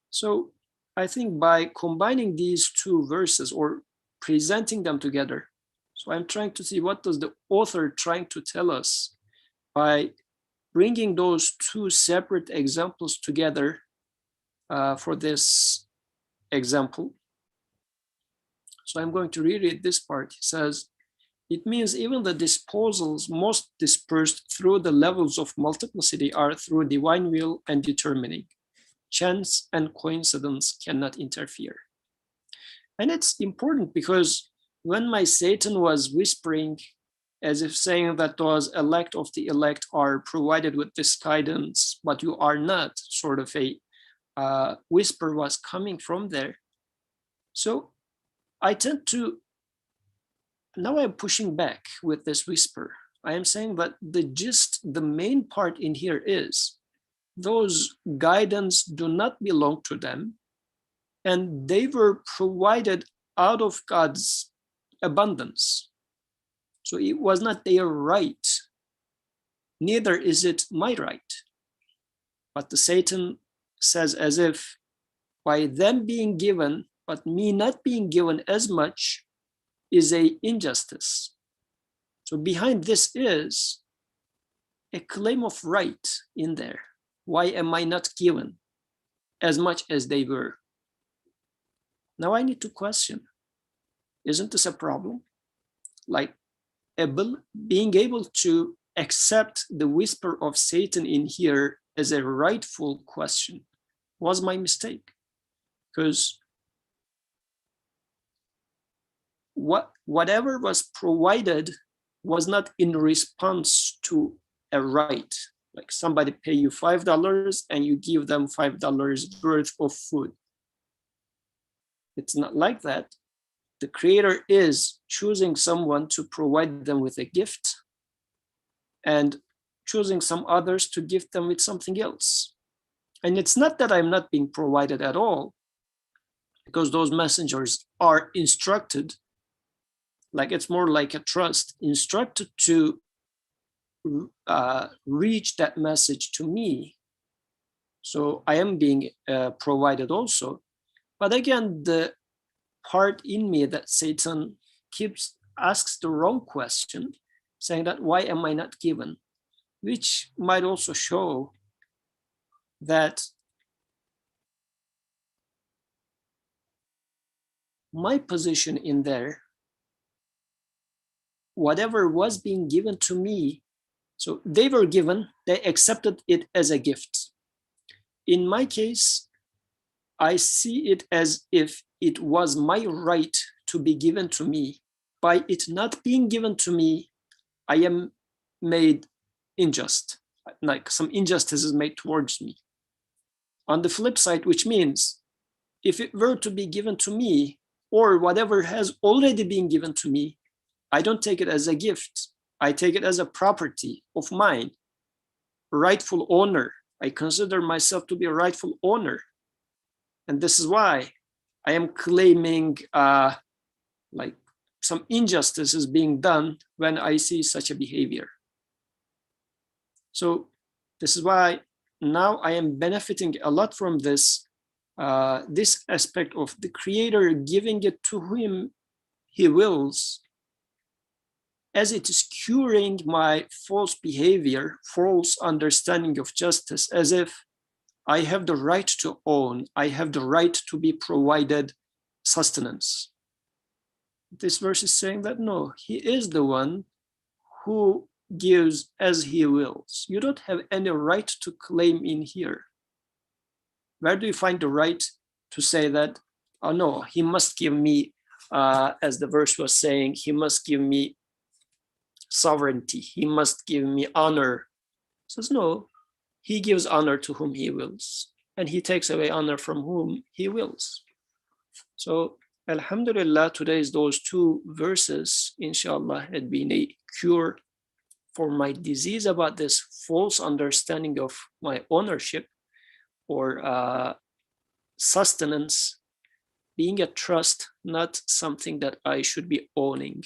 So I think by combining these two verses or presenting them together, so I'm trying to see what does the author trying to tell us by bringing those two separate examples together for this example. So I'm going to reread this part. He says, it means even the disposals most dispersed through the levels of multiplicity are through divine will and determining. Chance and coincidence cannot interfere. And it's important because when my Satan was whispering, as if saying that those elect of the elect are provided with this guidance, but you are not, sort of a whisper was coming from there. So I tend to, now I'm pushing back with this whisper. I am saying that the gist, the main part in here is those guidance do not belong to them, and they were provided out of God's abundance. So it was not their right, neither is it my right. But the Satan says as if by them being given, but me not being given as much is a injustice. So behind this is a claim of right in there. Why am I not given as much as they were? Now I need to question, isn't this a problem? Like being able to accept the whisper of Satan in here as a rightful question was my mistake. Because whatever was provided was not in response to a right. Like somebody pay you $5 and you give them $5 worth of food. It's not like that. The creator is choosing someone to provide them with a gift and choosing some others to gift them with something else. And it's not that I'm not being provided at all, because those messengers are instructed like it's more like a trust, instructed to reach that message to me. So I am being provided also. But again, the part in me that Satan asks the wrong question, saying that why am I not given? Which might also show that my position in there, whatever was being given to me, so they were given, they accepted it as a gift. In my case, I see it as if it was my right to be given to me. By it not being given to me, I am made unjust, like some injustice is made towards me. On the flip side, which means if it were to be given to me, or whatever has already been given to me, I don't take it as a gift. I take it as a property of mine, rightful owner. I consider myself to be a rightful owner. And this is why I am claiming like some injustice is being done when I see such a behavior. So this is why now I am benefiting a lot from this, this aspect of the Creator giving it to whom He wills, as it is curing my false behavior, false understanding of justice, as if I have the right to own, I have the right to be provided sustenance. This verse is saying that no, He is the one who gives as He wills. You don't have any right to claim in here. Where do you find the right to say that, oh no, He must give me, as the verse was saying, He must give me sovereignty, He must give me honor. It says no, He gives honor to whom He wills, and He takes away honor from whom He wills. So Alhamdulillah, today's those two verses, inshallah, had been a cure for my disease about this false understanding of my ownership or sustenance being a trust, not something that I should be owning.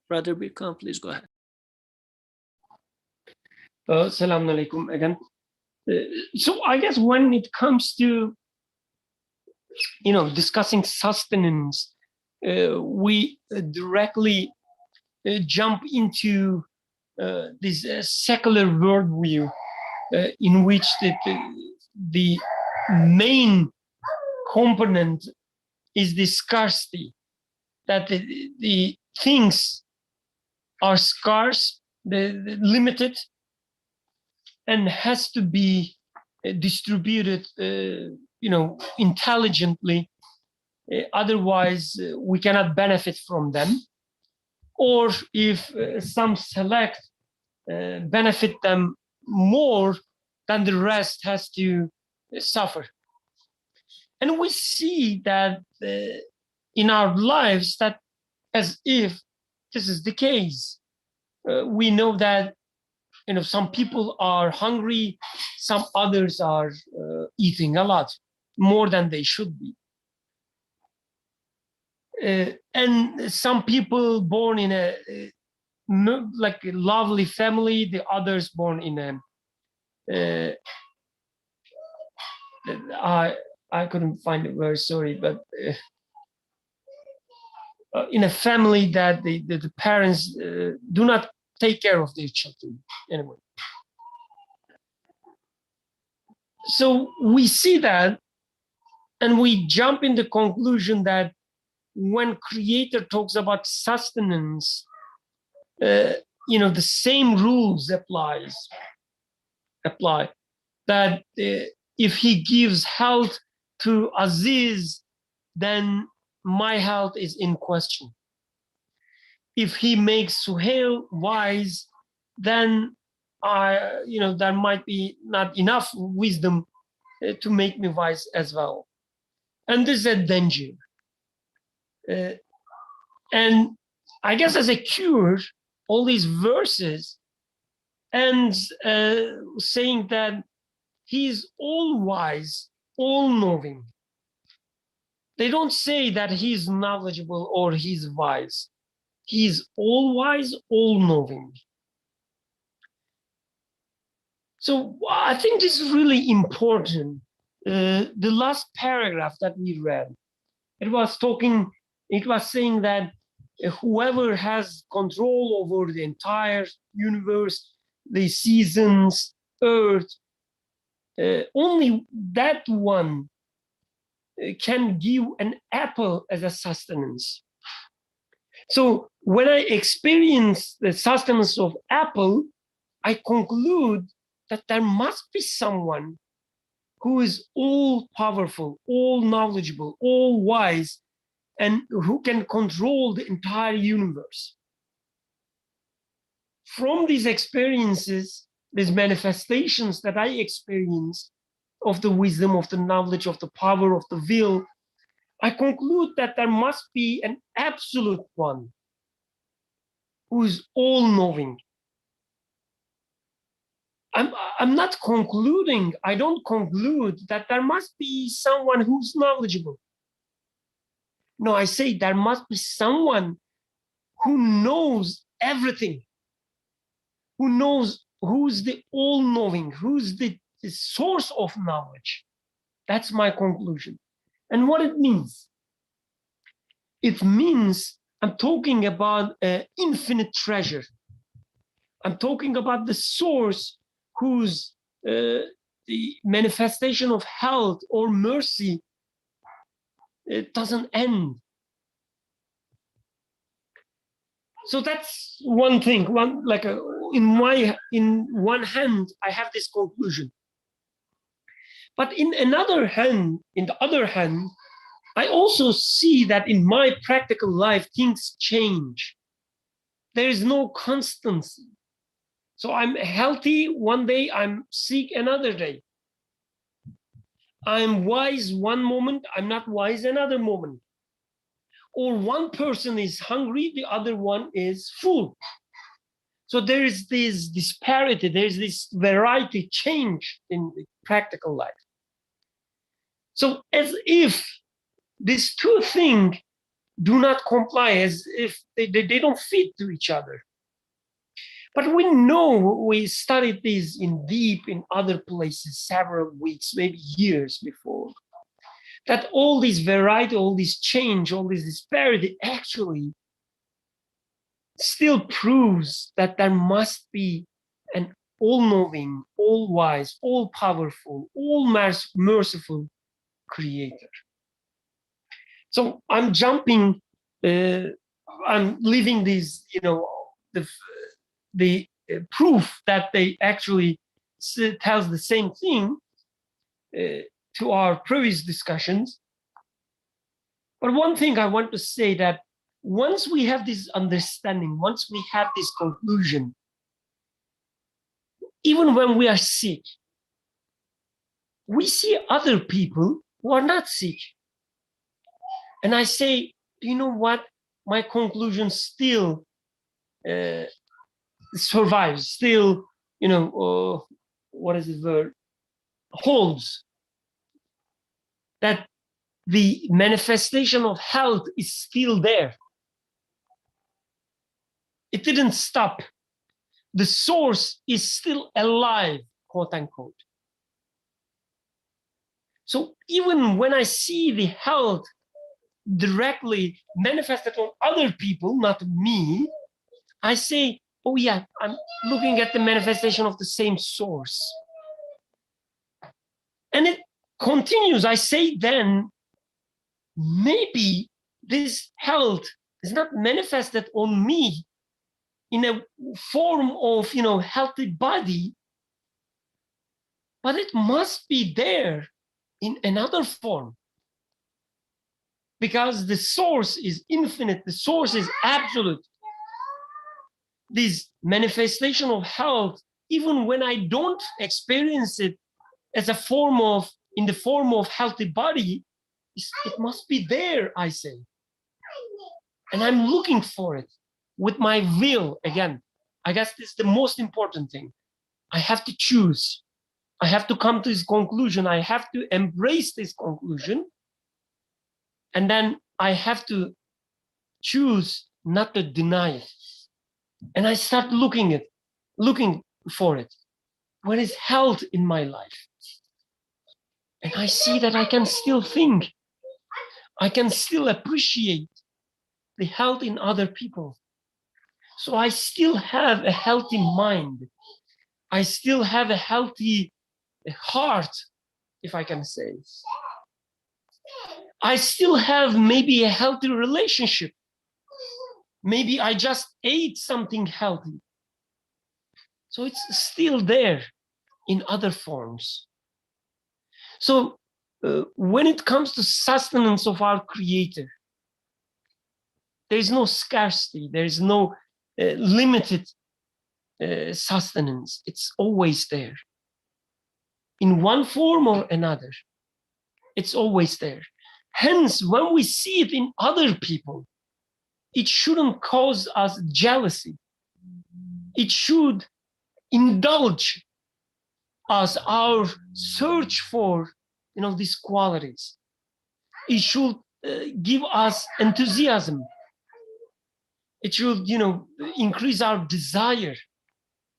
Brother Birkan, please go ahead. Assalamu alaikum again. So I guess when it comes to discussing sustenance, we directly jump into this secular worldview in which the main component is the scarcity, that the things are scarce, the limited, and has to be distributed intelligently, otherwise we cannot benefit from them. Or if some select benefit them more, then the rest has to suffer. And we see that in our lives, that as if this is the case. We know that some people are hungry, some others are eating a lot, more than they should be. And some people born in a lovely family, the others born in a I couldn't find the word, sorry, but in a family that the parents do not take care of their children anyway. So we see that, and we jump in the conclusion that when Creator talks about sustenance, the same rules apply. That if He gives health to Aziz, then my health is in question. If He makes Suhail wise, then there might be not enough wisdom to make me wise as well. And this is a danger. And I guess as a cure, all these verses ends saying that He is all wise, all knowing. They don't say that He's knowledgeable or He's wise. He is all-wise, all-knowing. So I think this is really important. The last paragraph that we read, it was saying that whoever has control over the entire universe, the seasons, earth, only that one can give an apple as a sustenance. So when I experience the sustenance of apple, I conclude that there must be someone who is all powerful, all knowledgeable, all wise, and who can control the entire universe. From these experiences, these manifestations that I experience of the wisdom, of the knowledge, of the power, of the will, I conclude that there must be an absolute one who is all-knowing. I'm not concluding, I don't conclude that there must be someone who's knowledgeable. No, I say there must be someone who knows everything, who knows who's the all-knowing, who's the source of knowledge. That's my conclusion. And what it means? It means I'm talking about an infinite treasure. I'm talking about the source whose the manifestation of health or mercy, it doesn't end. So that's one thing. In one hand, I have this conclusion. But in the other hand, I also see that in my practical life, things change. There is no constancy. So I'm healthy one day, I'm sick another day. I'm wise one moment, I'm not wise another moment. Or one person is hungry, the other one is full. So there is this disparity, there's this variety change in the practical life. So as if these two things do not comply, as if they don't fit to each other. But we know, we studied this in other places, several weeks, maybe years before, that all this variety, all this change, all this disparity actually still proves that there must be an all-knowing, all-wise, all-powerful, all-merciful creator. So I'm jumping, I'm leaving this, the proof that they actually tells the same thing to our previous discussions. But one thing I want to say, that once we have this understanding, once we have this conclusion, even when we are sick, we see other people who are not sick. And I say, you know what? My conclusion still survives, still, what is the word? Holds. That the manifestation of health is still there. It didn't stop. The source is still alive, quote unquote. So even when I see the health directly manifested on other people, not me, I say, oh yeah, I'm looking at the manifestation of the same source. And it continues. I say then, maybe this health is not manifested on me in a form of, healthy body, but it must be there in another form. Because the source is infinite, the source is absolute. This manifestation of health, even when I don't experience it as in the form of healthy body, it must be there, I say. And I'm looking for it with my will again. I guess this is the most important thing. I have to choose. I have to come to this conclusion. I have to embrace this conclusion. And then I have to choose not to deny it. And I start looking for it. What is health in my life? And I see that I can still think. I can still appreciate the health in other people. So I still have a healthy mind. I still have a healthy heart, if I can say. I still have maybe a healthy relationship. Maybe I just ate something healthy. So it's still there in other forms. So when it comes to sustenance of our Creator, there is no scarcity, there is no limited sustenance. It's always there. In one form or another, it's always there. Hence, when we see it in other people, it shouldn't cause us jealousy. It should indulge us, our search for, these qualities. It should give us enthusiasm. It should, increase our desire,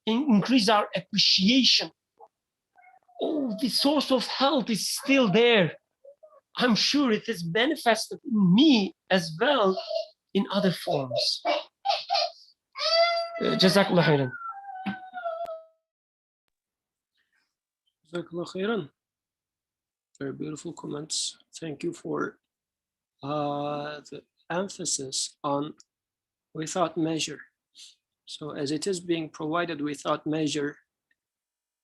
increase our appreciation. Oh, the source of health is still there. I'm sure it is manifested in me as well in other forms. Jazakallah khairan. Jazakallah khairan. Very beautiful comments. Thank you for the emphasis on without measure. So as it is being provided without measure,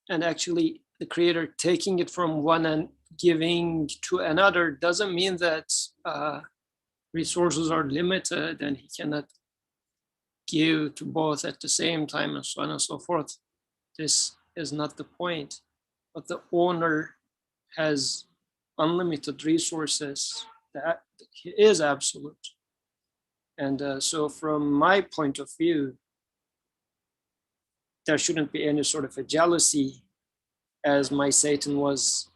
and actually the Creator taking it from one and giving to another doesn't mean that resources are limited and he cannot give to both at the same time and so on and so forth. This is not the point. But the owner has unlimited resources. That is absolute. And so from my point of view, there shouldn't be any sort of a jealousy as my Satan was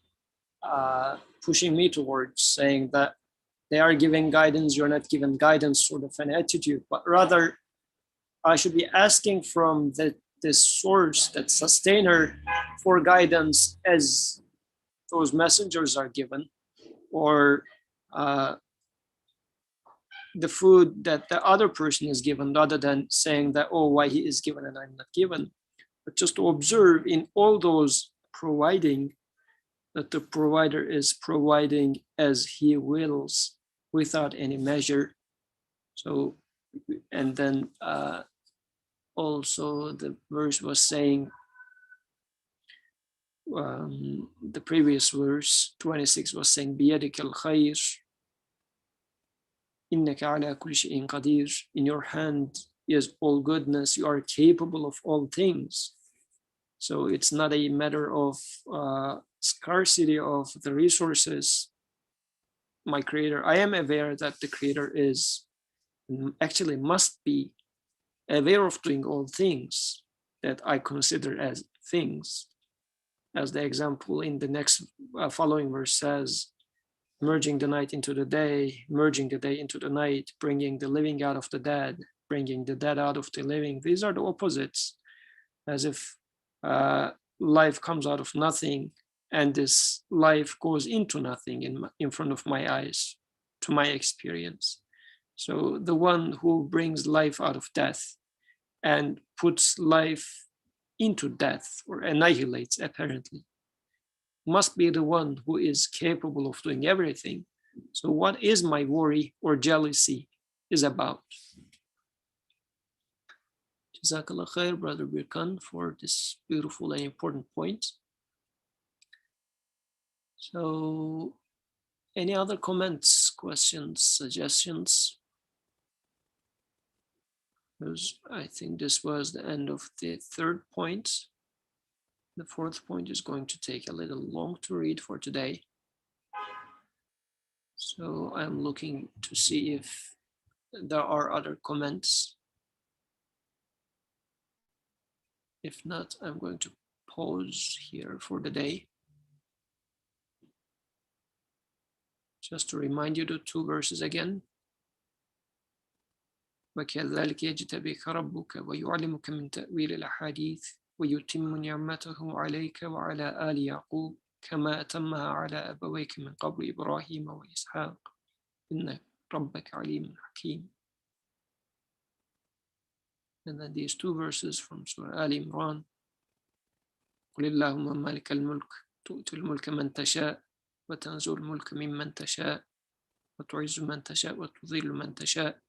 pushing me towards, saying that they are giving guidance, you're not given guidance, sort of an attitude. But rather, I should be asking from this source, that sustainer, for guidance as those messengers are given, or the food that the other person is given, rather than saying that, oh, why he is given and I'm not given. But just to observe in all those providing, that the provider is providing as he wills, without any measure. So, and then also the verse was saying, the previous verse 26 was saying, بِيَدِكَ الْخَيْرِ إِنَّكَ عَلَى كُلِّ شَيْءٍ قَدِيرٌ. In your hand is all goodness, you are capable of all things. So it's not a matter of scarcity of the resources. My Creator, I am aware that the Creator is actually must be aware of doing all things that I consider as things. As the example in the next following verse says, merging the night into the day, merging the day into the night, bringing the living out of the dead, bringing the dead out of the living. These are the opposites, as if life comes out of nothing and this life goes into nothing in front of my eyes, to my experience. So the one who brings life out of death and puts life into death, or annihilates apparently, must be the one who is capable of doing everything. So what is my worry or jealousy is about? Jazakallah khair, Brother Birkan, for this beautiful and important point. So any other comments, questions, suggestions? Because I think this was the end of the third point. The fourth point is going to take a little long to read for today. So I'm looking to see if there are other comments. If not, I'm going to pause here for the day. Just to remind you the two verses again. وكذلك يجتبيك ربك ويعلمك من تأويل الأحاديث ويتم نعمته عليك وعلى آل يعقوب كما أتمها على أبويك من قبل إبراهيم وإسحاق إن ربك عليم حكيم. And then these two verses from Surah Al Imran. قل اللهم مالك الملك تؤتي الملك من تشاء وتنزع الملك ممن تشاء وتعز من تشاء وتذل من تشاء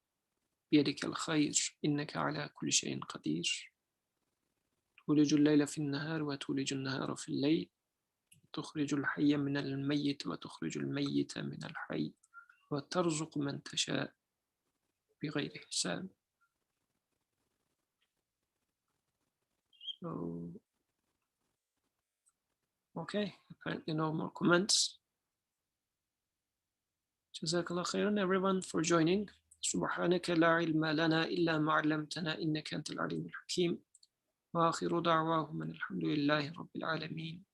بيدك الخير إنك على كل شيء قدير. تولج الليل في النهار وتولج النهار في الليل تخرج الحي من الميت وتخرج الميت من الحي وترزق من تشاء بغير حساب. So, okay, apparently no more comments. جزاك الله خيرا everyone for joining. سبحانك لا علم لنا إلا ما علمتنا إنك أنت العليم الحكيم. وآخر دعواهم أن الحمد لله رب العالمين.